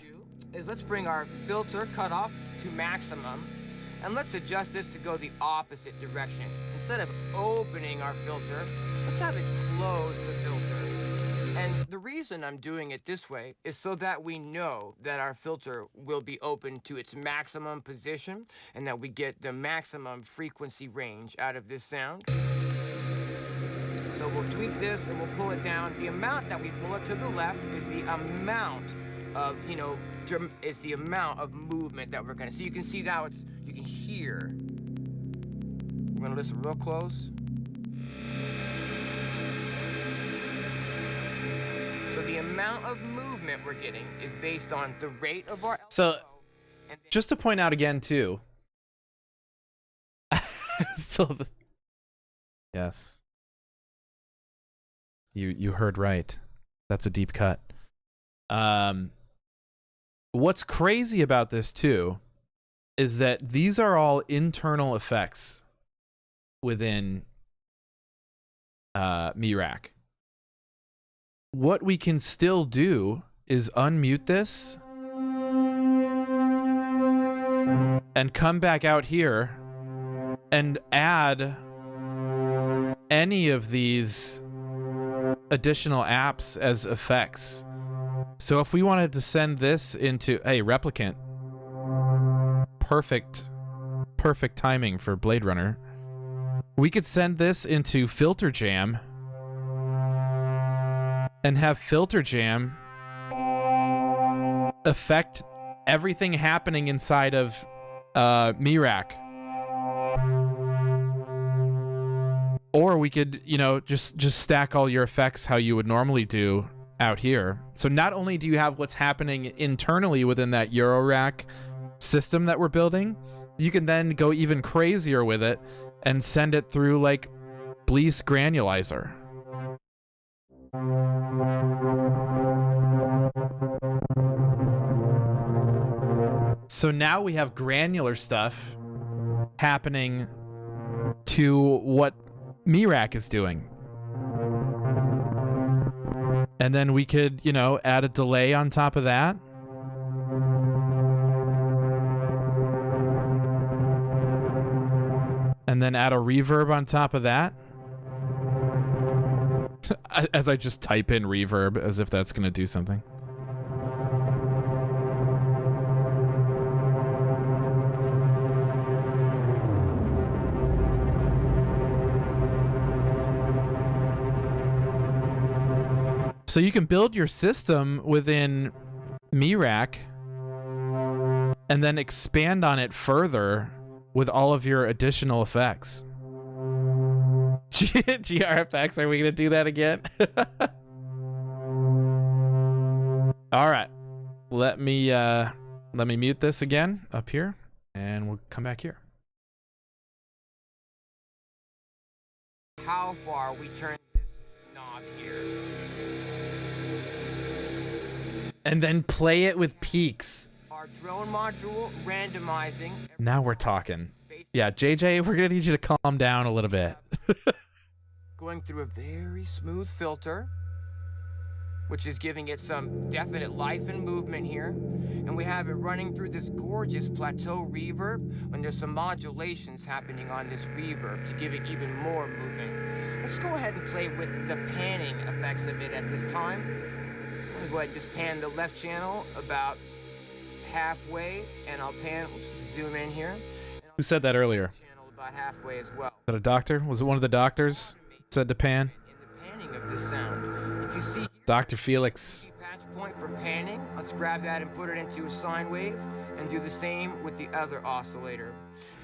Let's bring our filter cutoff to maximum, and let's adjust this to go the opposite direction. Instead of opening our filter, let's have it close the filter. And the reason I'm doing it this way is so that we know that our filter will be open to its maximum position and that we get the maximum frequency range out of this sound. So we'll tweak this and we'll pull it down. The amount that we pull it to the left is the amount of, you know, is the amount of movement that we're gonna see. You can see now you can hear. We're gonna listen real close. So the amount of movement we're getting is based on the rate of our LFO. So, just to point out again too. Yes. You heard right. That's a deep cut. What's crazy about this too is that these are all internal effects within miRack. What we can still do is unmute this and come back out here and add any of these additional apps as effects. So if we wanted to send this into, hey, replicant, perfect timing for Blade Runner. We could send this into Filter Jam and have Filter Jam affect everything happening inside of miRack. Or we could, you know, just stack all your effects how you would normally do out here. So not only do you have what's happening internally within that eurorack system that we're building, you can then go even crazier with it and send it through like Blease Granulizer. So now we have granular stuff happening to what miRack is doing. And then we could, you know, add a delay on top of that. And then add a reverb on top of that. As I just type in reverb as if that's going to do something. So you can build your system within miRack and then expand on it further with all of your additional effects. GRFX, are we going to do that again? All right. Let me mute this again up here and we'll come back here. How far we turn this knob here. And then play it with peaks. Our drone module randomizing. Now we're talking. Yeah, JJ, we're going to need you to calm down a little bit. Going through a very smooth filter, which is giving it some definite life and movement here. And we have it running through this gorgeous plateau reverb when there's some modulations happening on this reverb to give it even more movement. Let's go ahead and play with the panning effects of it at this time. I'm gonna go ahead and just pan the left channel about halfway, and I'll pan, zoom in here. Who said that earlier? Channel about halfway as well. Is that a doctor? Was it one of the doctors said to pan? In the panning of this sound, if you see Dr. Felix. patch point for panning, let's grab that and put it into a sine wave and do the same with the other oscillator.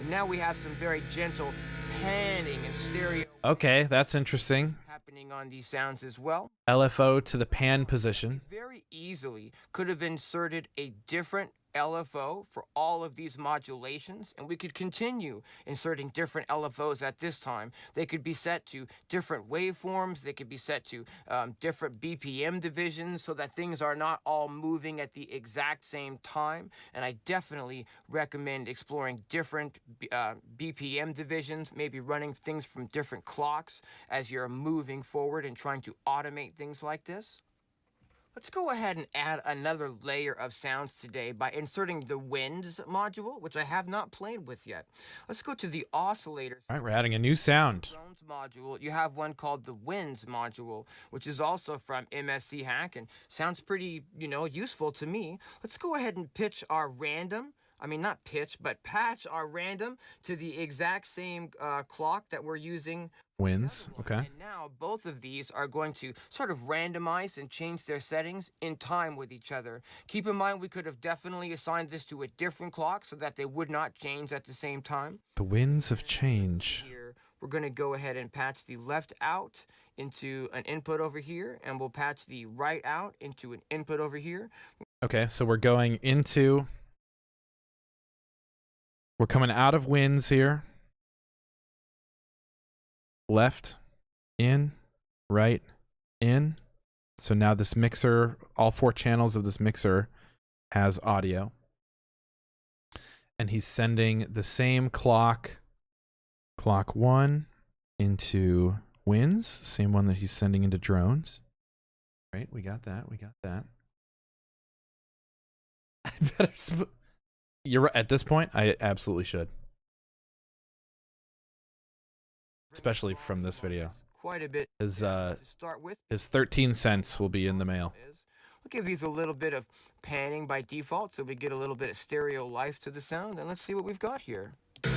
And now we have some very gentle panning and stereo Okay, that's interesting. happening on these sounds as well. LFO to the pan position. Very easily could have inserted a different LFO for all of these modulations, and we could continue inserting different LFOs at this time. They could be set to different waveforms, they could be set to different BPM divisions so that things are not all moving at the exact same time. And I definitely recommend exploring different BPM divisions, maybe running things from different clocks as you're moving forward and trying to automate things like this. Let's go ahead and add another layer of sounds today by inserting the winds module, which I have not played with yet. Let's go to the oscillators. All right, we're adding a new sound. Drones module. You have one called the winds module, which is also from MSC Hack and sounds pretty, useful to me. Let's go ahead and pitch our random. I mean, not pitch, but patch our random to the exact same clock that we're using. Winds, okay. And now both of these are going to sort of randomize and change their settings in time with each other. Keep in mind we could have definitely assigned this to a different clock so that they would not change at the same time. The winds of change. Here, we're going to go ahead and patch the left out into an input over here, and we'll patch the right out into an input over here. Okay, so we're going into... We're coming out of winds here. Left, in, right, in. So now this mixer, all 4 channels of this mixer has audio. And he's sending the same clock 1 into winds, same one that he's sending into drones. Right, we got that, I better... You're right. At this point, I absolutely should. Especially from this video. Quite a bit His to start with. his 13 cents will be in the mail. We'll give these a little bit of panning by default so we get a little bit of stereo life to the sound, and let's see what we've got here. Ooh,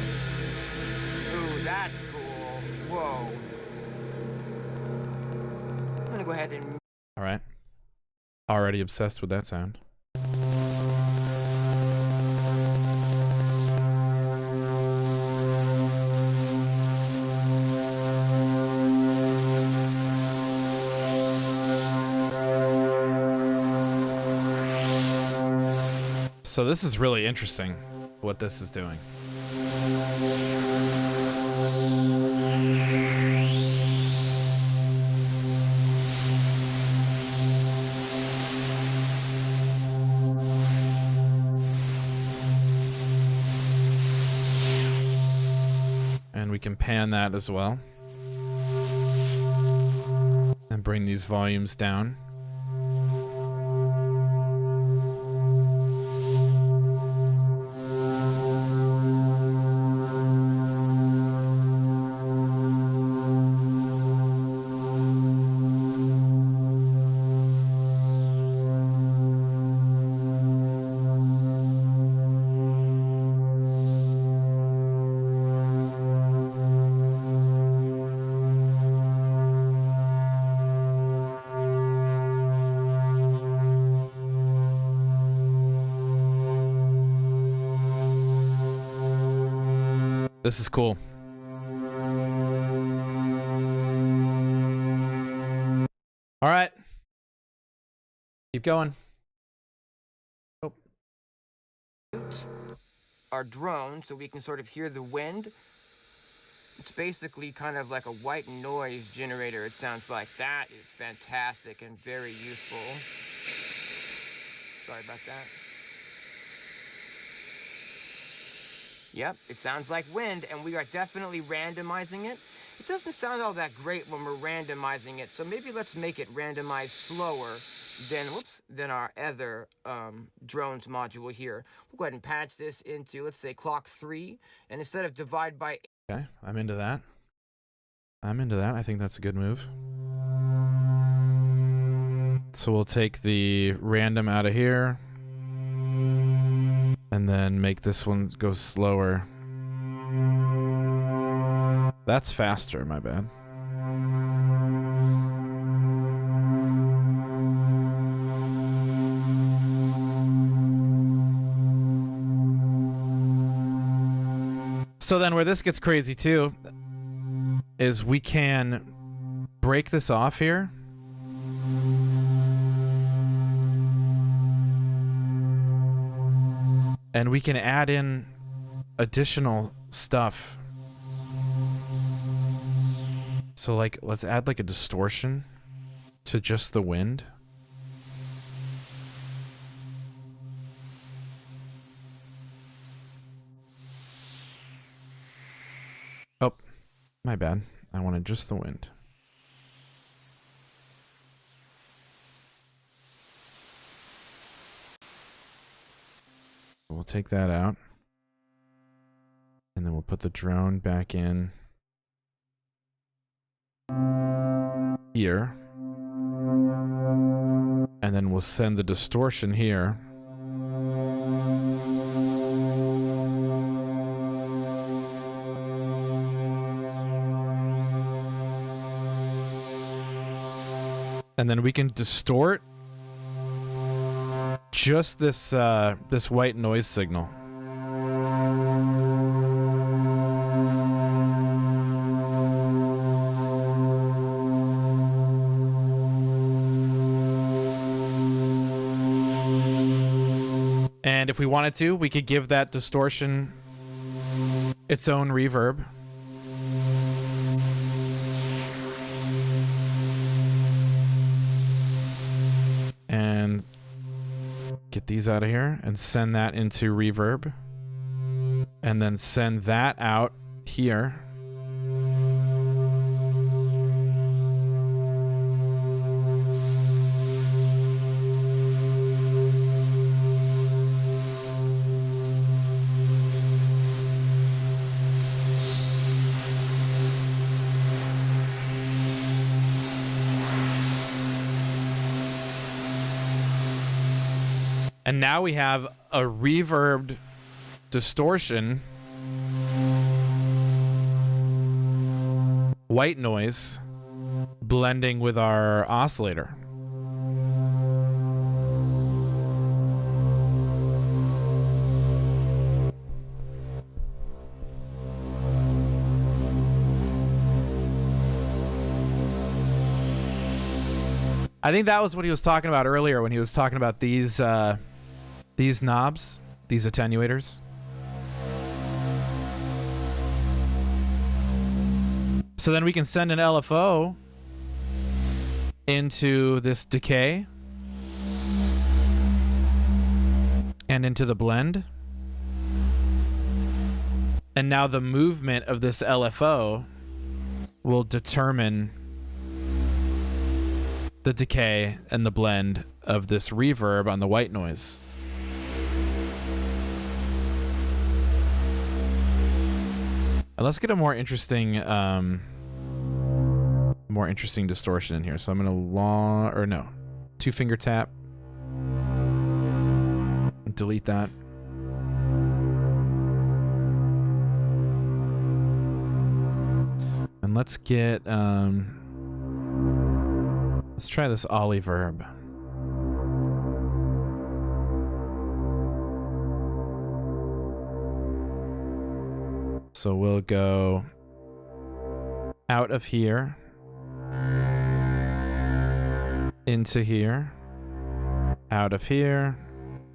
that's cool. Whoa. I'm gonna go ahead and... All right. Already obsessed with that sound. So this is really interesting, what this is doing. And we can pan that as well. And bring these volumes down. This is cool. All right. Keep going. Oh. Our drone so we can sort of hear the wind. It's basically kind of like a white noise generator, it sounds like. That is fantastic and very useful. Sorry about that. Yep, it sounds like wind, and we are definitely randomizing it. It doesn't sound all that great when we're randomizing it, so maybe let's make it randomize slower than our other drones module here. We'll go ahead and patch this into, let's say, clock 3, and instead of divide by... Okay, I'm into that. I think that's a good move. So we'll take the random out of here. And then make this one go slower. That's faster, my bad. So then where this gets crazy too is we can break this off here. And we can add in additional stuff. So like, let's add like a distortion to just the wind. Oh, my bad. I wanted just the wind. We'll take that out. And then we'll put the drone back in here. And then we'll send the distortion here. And then we can distort just this this white noise signal. And if we wanted to, we could give that distortion its own reverb. And get these out of here and send that into reverb. And then send that out here. And now we have a reverbed distortion, white noise, blending with our oscillator. I think that was what he was talking about earlier when he was talking about these knobs, these attenuators. So then we can send an LFO into this decay and into the blend. And now the movement of this LFO will determine the decay and the blend of this reverb on the white noise. And let's get a more interesting distortion in here. So I'm gonna two finger tap. Delete that. And let's get let's try this Ollie verb. So we'll go out of here, into here, out of here,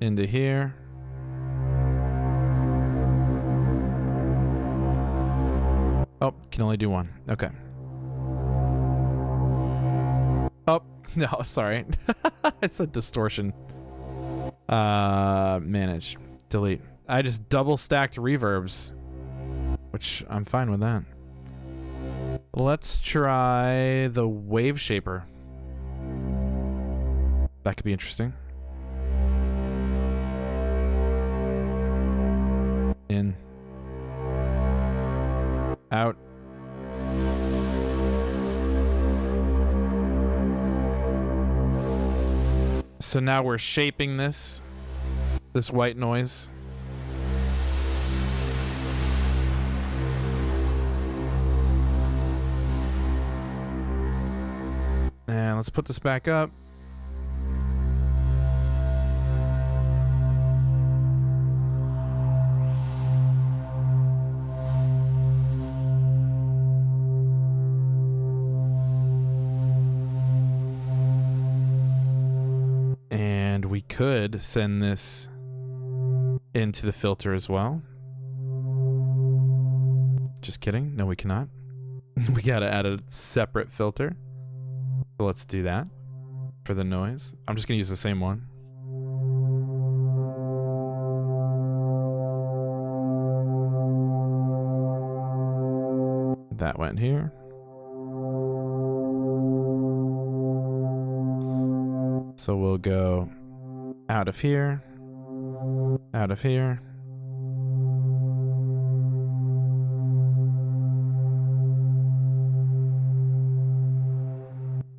into here. Oh, can only do one. Okay. Oh, no, sorry. It's a distortion. Manage. Delete. I just double stacked reverbs, which I'm fine with that. Let's try the wave shaper. That could be interesting. In. Out. So now we're shaping this white noise. And let's put this back up. And we could send this into the filter as well. Just kidding. No, we cannot. We gotta add a separate filter. So let's do that for the noise. I'm just gonna use the same one. That went here. So we'll go out of here, out of here.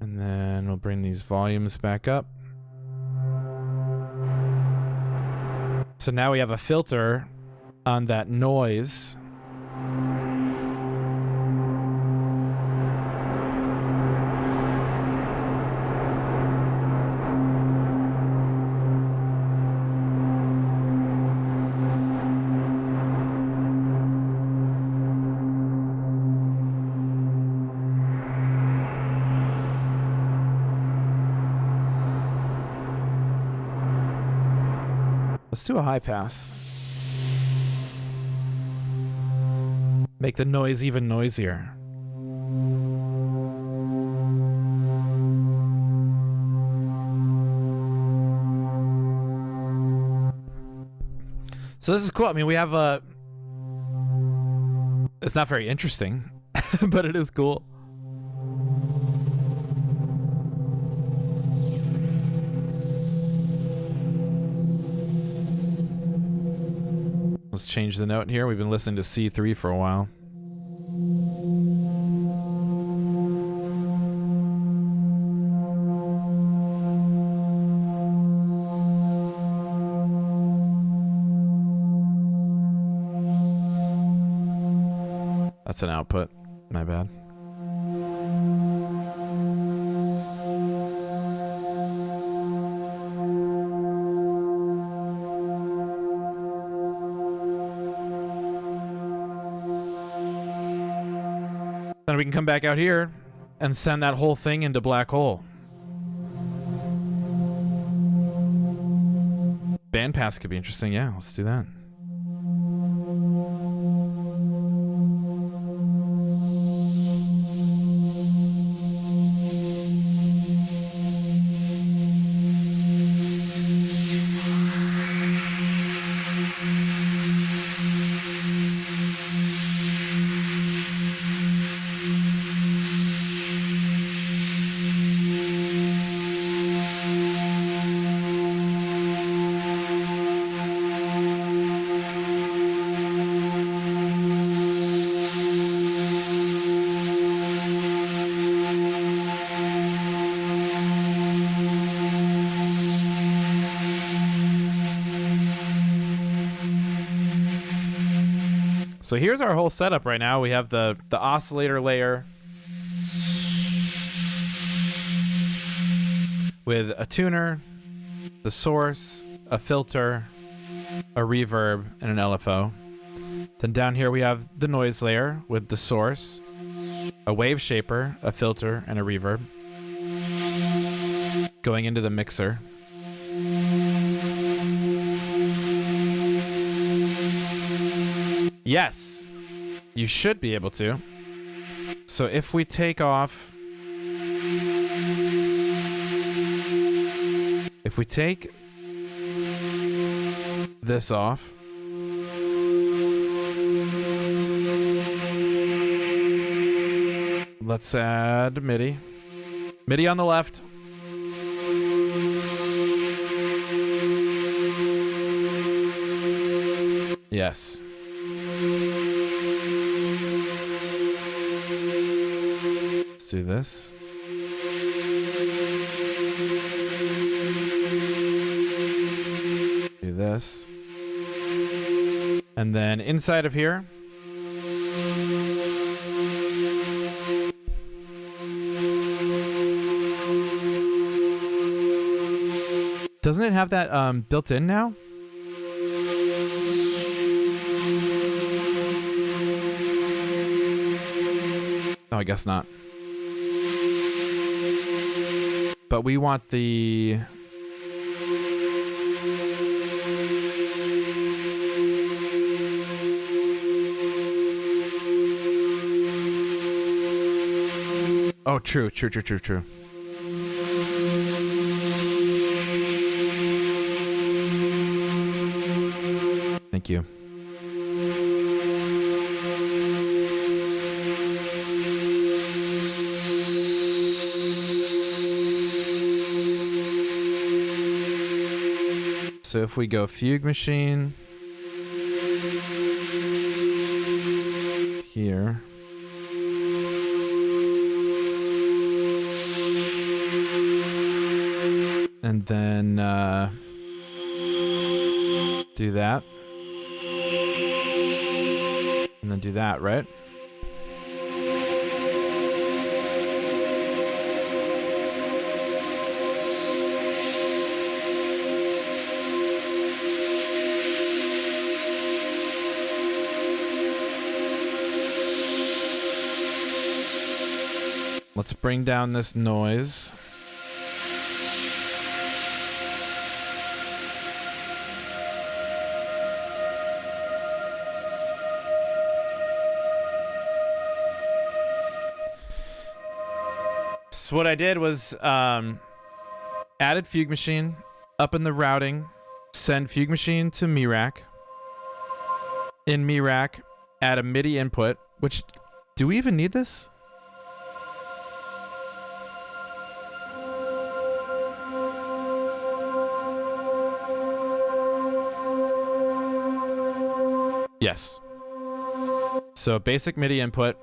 And then we'll bring these volumes back up. So now we have a filter on that noise. Let's do a high pass. Make the noise even noisier. So this is cool. I mean, we have a... It's not very interesting, but it is cool. Let's change the note here. We've been listening to C3 for a while. That's an output. My bad. Then we can come back out here and send that whole thing into black hole. Bandpass could be interesting. Yeah, let's do that. So here's our whole setup right now. We have the oscillator layer with a tuner, the source, a filter, a reverb, and an LFO. Then down here we have the noise layer with the source, a wave shaper, a filter, and a reverb. Going into the mixer. Yes, you should be able to. So if we take off, if we take this off, let's add MIDI. MIDI on the left. Yes. Let's do this. Do this. And then inside of here, doesn't it have that built in now? No, I guess not. But we want the... Oh, true. Thank you. So if we go Fugue Machine here, and then do that, and then do that, right? Let's bring down this noise. So what I did was added Fugue Machine, up in the routing, send Fugue Machine to miRack. In miRack, add a MIDI input, which, do we even need this? Yes. So basic MIDI input,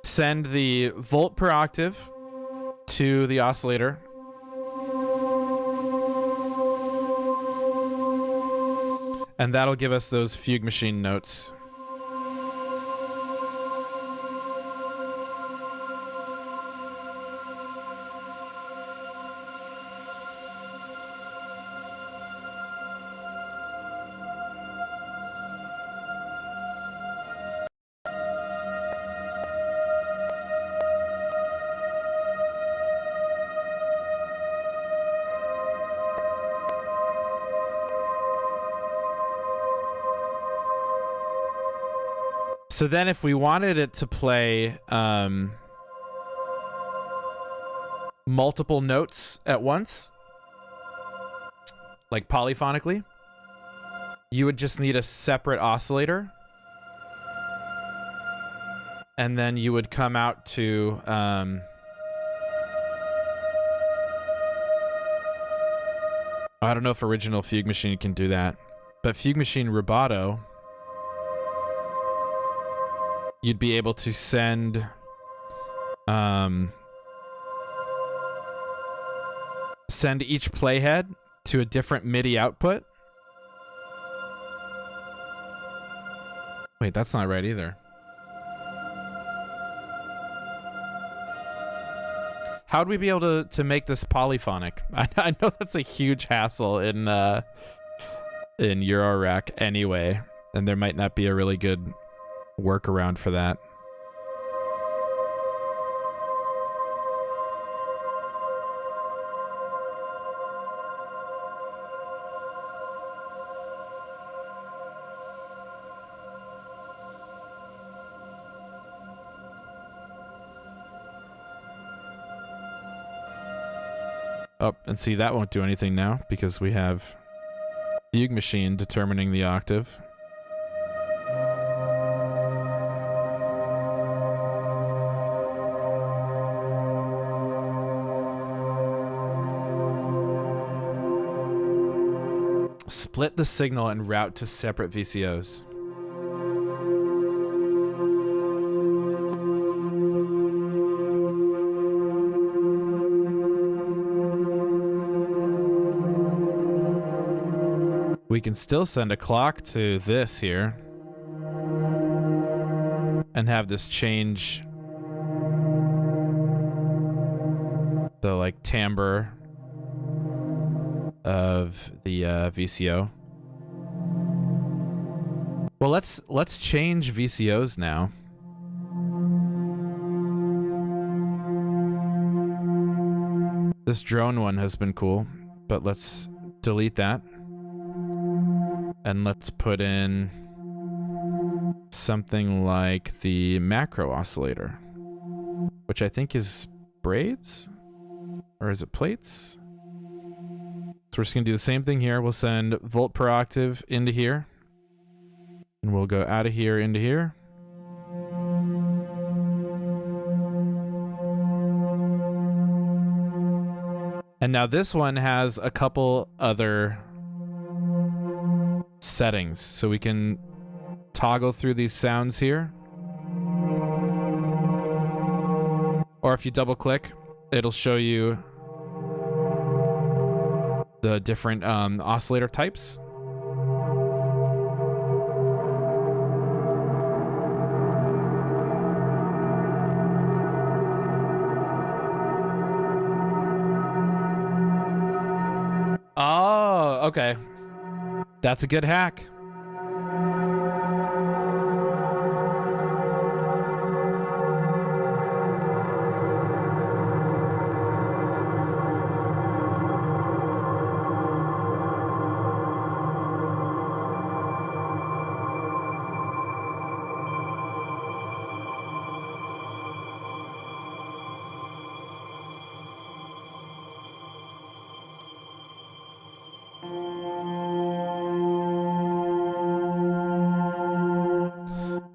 send the volt per octave to the oscillator. And that'll give us those Fugue Machine notes. So then if we wanted it to play multiple notes at once, like polyphonically, you would just need a separate oscillator. And then you would come out to I don't know if original Fugue Machine can do that, but Fugue Machine Rubato, you'd be able to send send each playhead to a different MIDI output. Wait, that's not right either. How'd we be able to make this polyphonic? I know that's a huge hassle in eurorack anyway, and there might not be a really good workaround for that. Oh, and see, that won't do anything now because we have Fugue Machine determining the octave. Split the signal and route to separate VCOs. We can still send a clock to this here and have this change the like timbre of the VCO. Well, let's change VCOs now. This drone one has been cool, but let's delete that. And let's put in something like the macro oscillator, which I think is braids, or is it plates? So we're just gonna do the same thing here. We'll send volt per octave into here, and we'll go out of here into here. And now this one has a couple other settings, so we can toggle through these sounds here. Or if you double click, it'll show you the different oscillator types. Oh, okay. That's a good hack.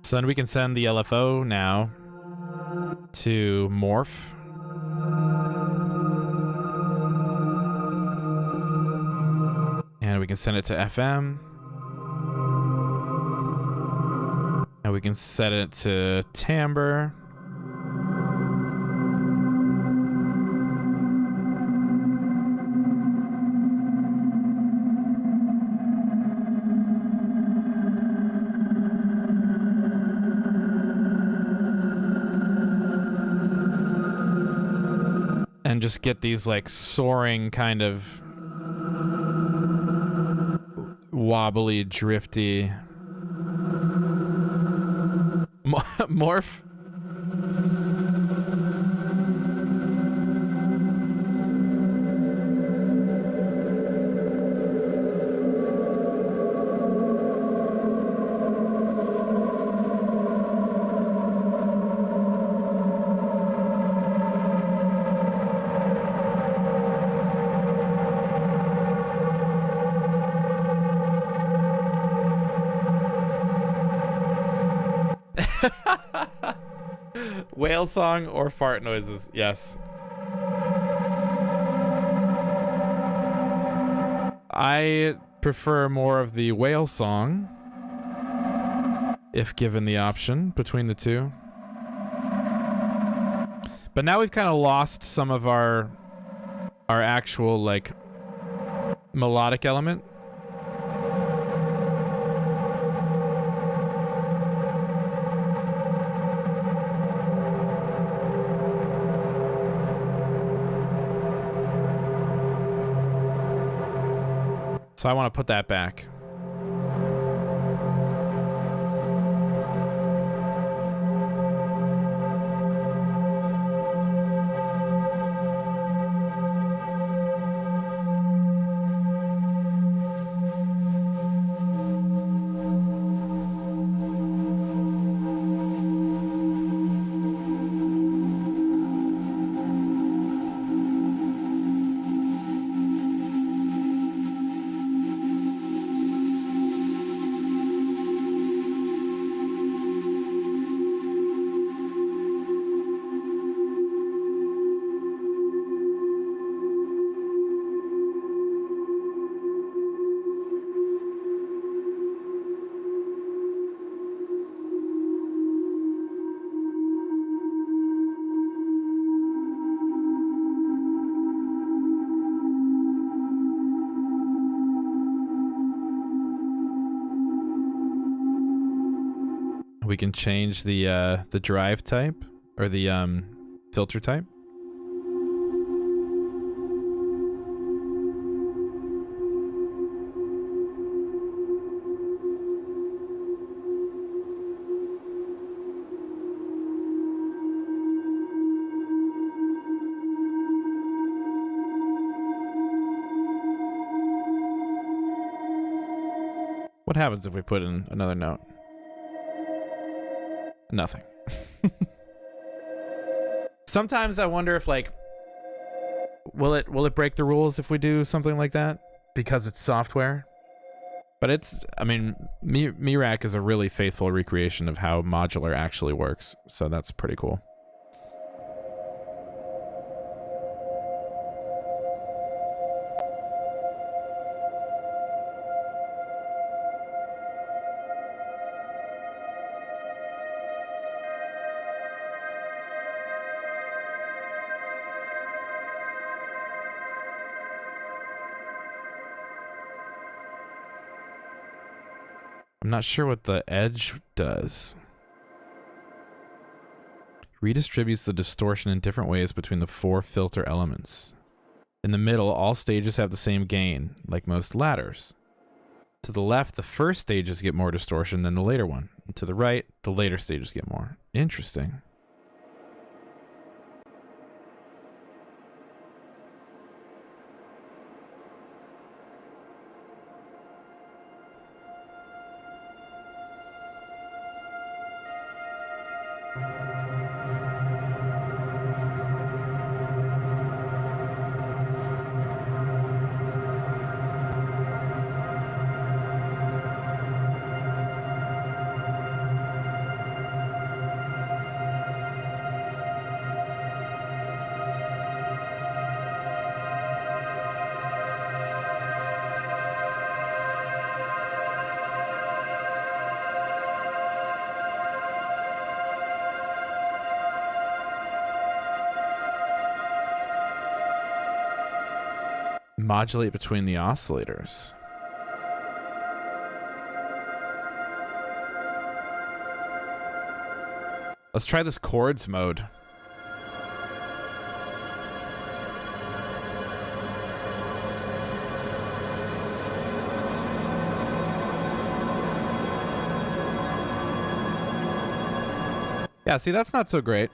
So then we can send the LFO now to morph. And we can send it to FM. And we can set it to timbre. And just get these like soaring kind of wobbly, drifty morph. Whale song or fart noises. Yes. I prefer more of the whale song if given the option between the two. But now we've kind of lost some of our actual like melodic element. So I want to put that back. We can change the drive type or the filter type. What happens if we put in another note? Sometimes I wonder if like, will it break the rules if we do something like that because it's software? But it's, I mean, miRack is a really faithful recreation of how modular actually works, so that's pretty cool. I'm not sure what the edge does. Redistributes the distortion in different ways between the 4 filter elements. In the middle, all stages have the same gain, like most ladders. To the left, the first stages get more distortion than the later one. And to the right, the later stages get more. Interesting. Modulate between the oscillators. Let's try this chords mode. Yeah, see, that's not so great.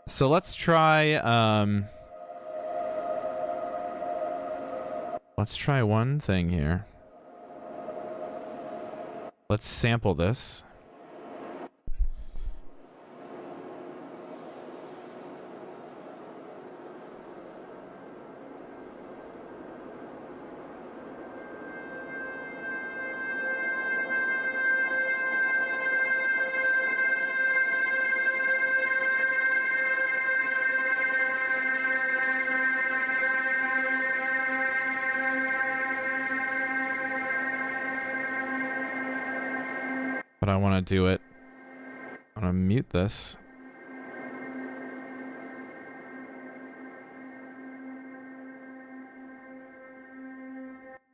So let's try one thing here. Let's sample this. But I want to do it. I'm going to mute this.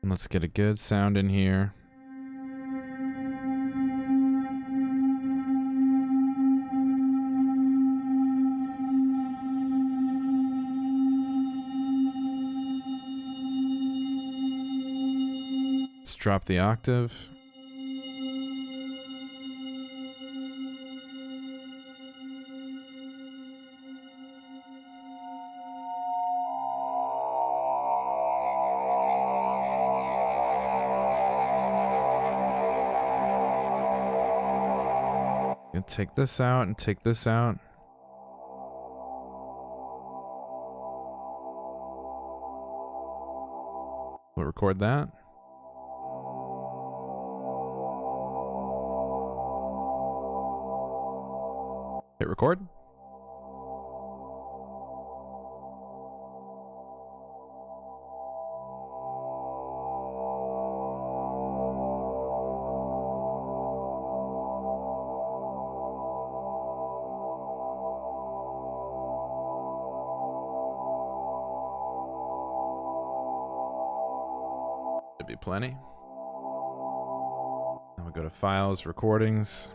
And let's get a good sound in here. Let's drop the octave. And take this out and take this out. We'll record that. Hit record. Should be plenty. Then we go to files, recordings.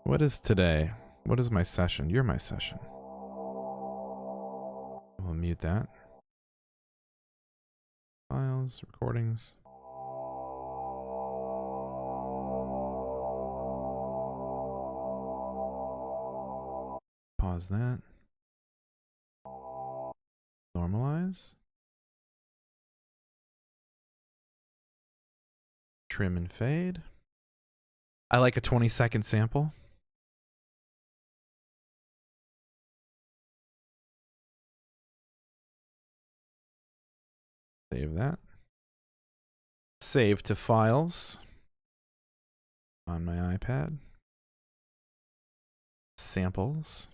What is today? What is my session? You're my session. mute that. Files, recordings. Pause that. Normalize. Trim and fade. I like a 20-second sample. Save that. Save to files on my iPad. Samples.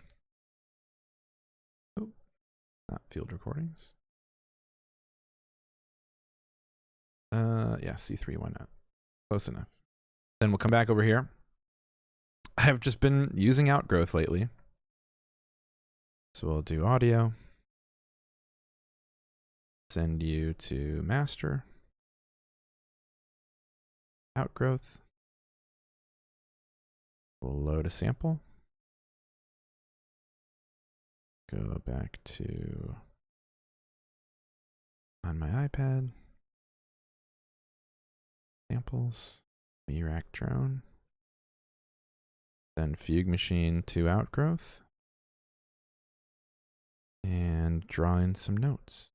Oh, not field recordings. Yeah, C3, why not? Close enough. Then we'll come back over here. I've just been using Outgrowth lately. So we'll do audio. Send you to master. Outgrowth. We'll load a sample. Go back to on my iPad. Samples. miRack drone. Then Fugue Machine to Outgrowth. And draw in some notes.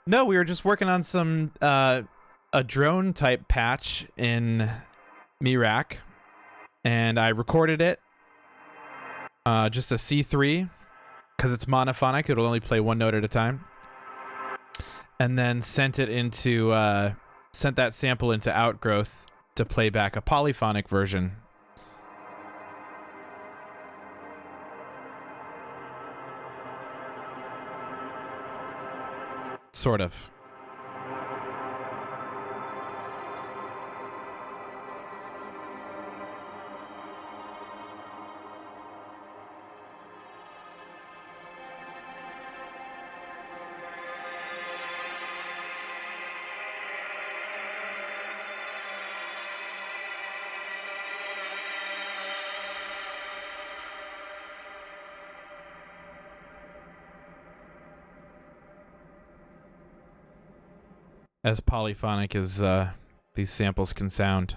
No, we were just working on some a drone type patch in miRack, and I recorded it just a C3 because it's monophonic. It'll only play one note at a time, and then sent it into sent that sample into Outgrowth to play back a polyphonic version. Sort of. As polyphonic as these samples can sound.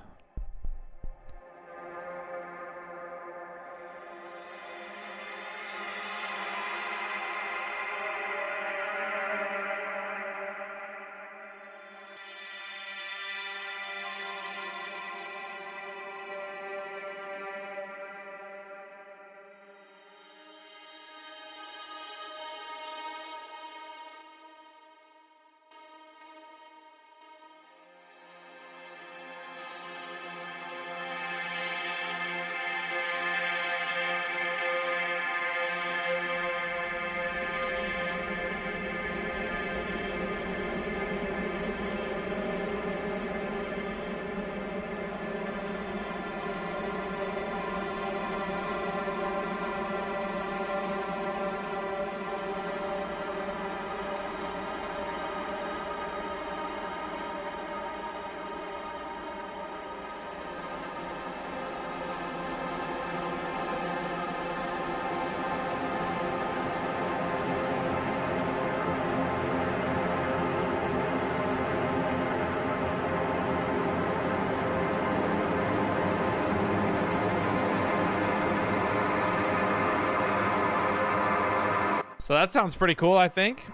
So that sounds pretty cool, I think.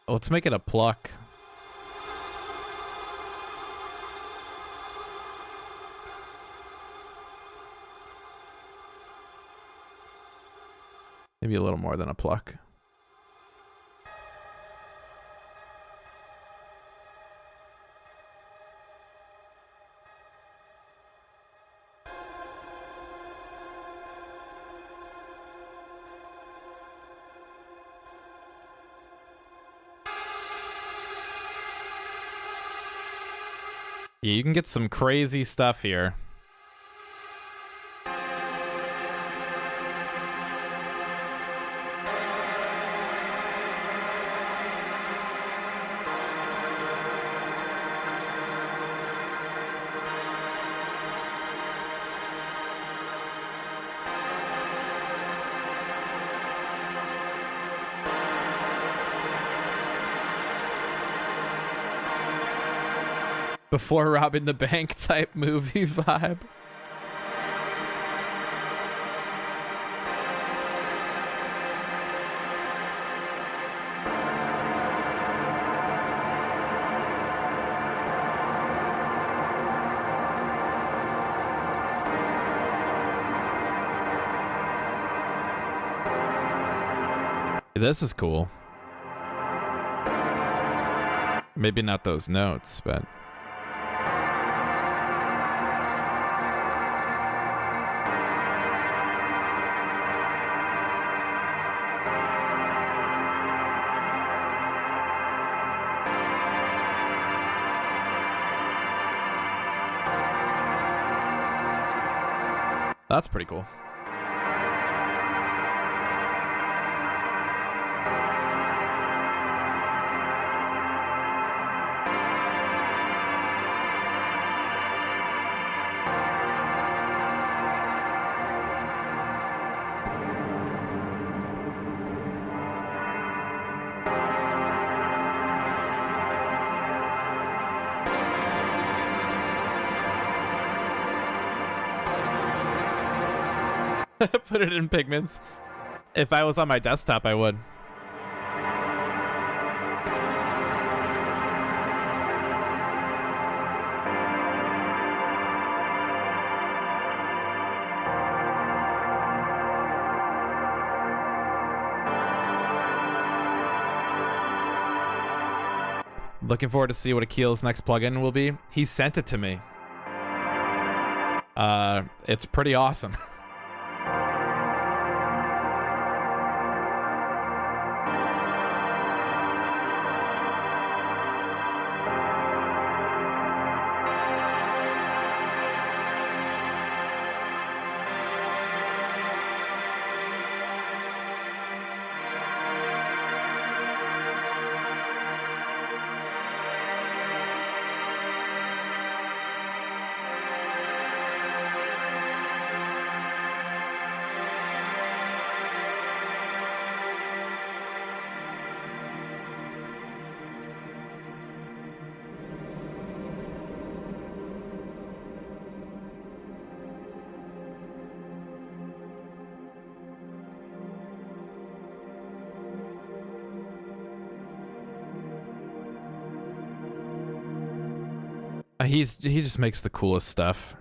Let's make it a pluck. Maybe a little more than a pluck. Yeah, you can get some crazy stuff here. Before robbing the bank type movie vibe. This is cool. Maybe not those notes, but... That's pretty cool. Put it in pigments. If I was on my desktop, I would. Looking forward to see what Akil's next plugin will be. He sent it to me. It's pretty awesome. He just makes the coolest stuff.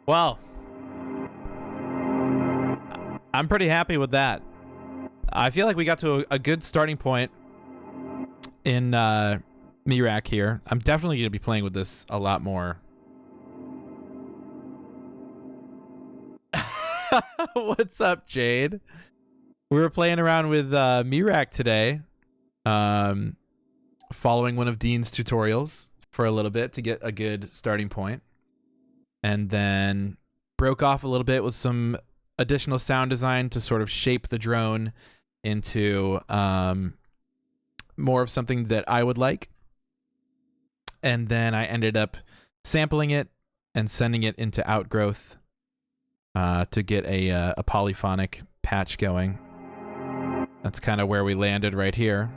Well, I'm pretty happy with that. I feel like we got to a good starting point in miRack here. I'm definitely going to be playing with this a lot more. What's up, Jade? We were playing around with miRack today, following one of Dean's tutorials for a little bit to get a good starting point, and then broke off a little bit with some additional sound design to sort of shape the drone into more of something that I would like. And then I ended up sampling it and sending it into Outgrowth to get a polyphonic patch going. That's kind of where we landed right here.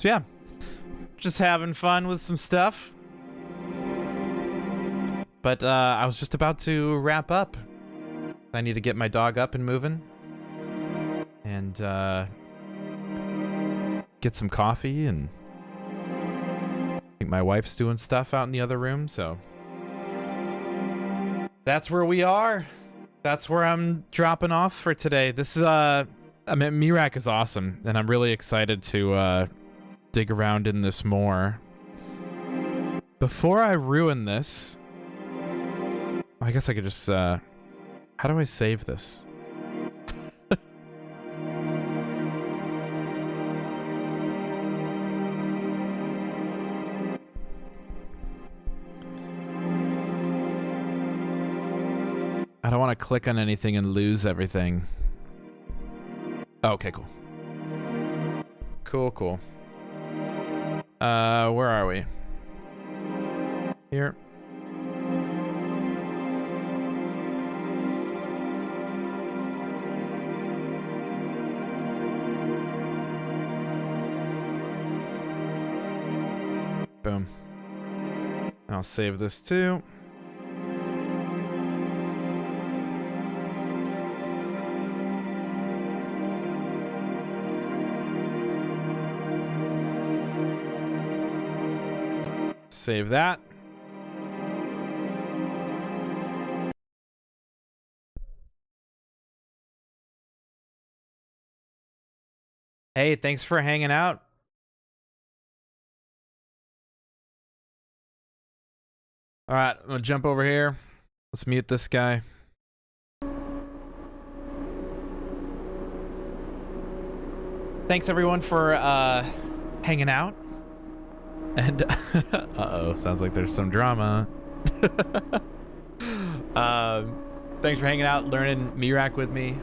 So yeah, just having fun with some stuff. But I was just about to wrap up. I need to get my dog up and moving. And get some coffee, and I think my wife's doing stuff out in the other room, so that's where we are. That's where I'm dropping off for today. This is I mean, miRack is awesome, and I'm really excited to dig around in this more. Before I ruin this, I guess I could just how do I save this? I don't want to click on anything and lose everything. Okay, cool. Cool. Where are we? Here. Boom. I'll save this too. Save that. Hey, thanks for hanging out. All right, I'm gonna jump over here. Let's mute this guy. Thanks everyone for hanging out. And uh-oh, sounds like there's some drama. Thanks for hanging out, learning miRack with me.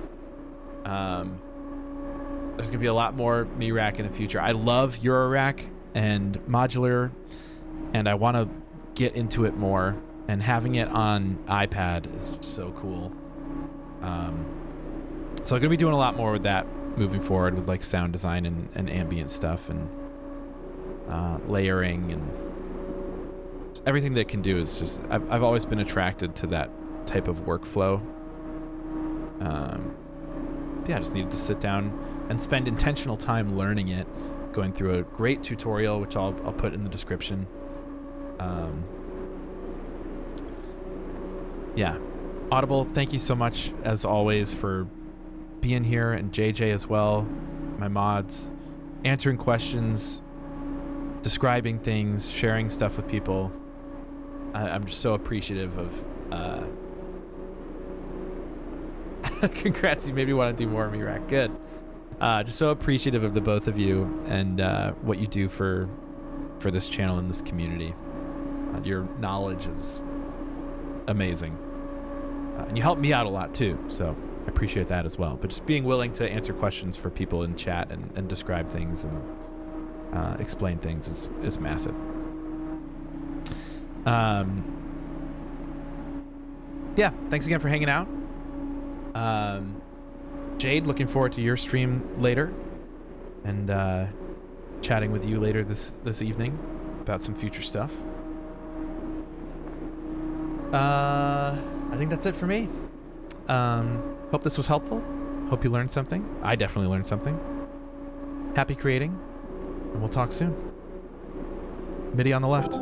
There's gonna be a lot more miRack in the future. I love eurorack and modular, and I want to get into it more, and having it on iPad is just so cool. So I'm gonna be doing a lot more with that moving forward, with like sound design and ambient stuff, and layering, and everything that it can do is just, I've always been attracted to that type of workflow. Yeah, I just needed to sit down and spend intentional time learning it, going through a great tutorial, which I'll put in the description. Yeah, Audible, thank you so much as always for being here, and JJ as well, my mods, answering questions, describing things, sharing stuff with people. I'm just so appreciative of. Congrats, you maybe want to do more miRack. Good. Just so appreciative of the both of you and what you do for this channel and this community. Your knowledge is amazing, and you help me out a lot too. So I appreciate that as well. But just being willing to answer questions for people in chat and describe things and explain things is massive. Yeah, thanks again for hanging out. Jade, looking forward to your stream later and chatting with you later this evening about some future stuff. I think that's it for me. Hope this was helpful. Hope you learned something. I definitely learned something. Happy creating, and we'll talk soon. MIDI on the left.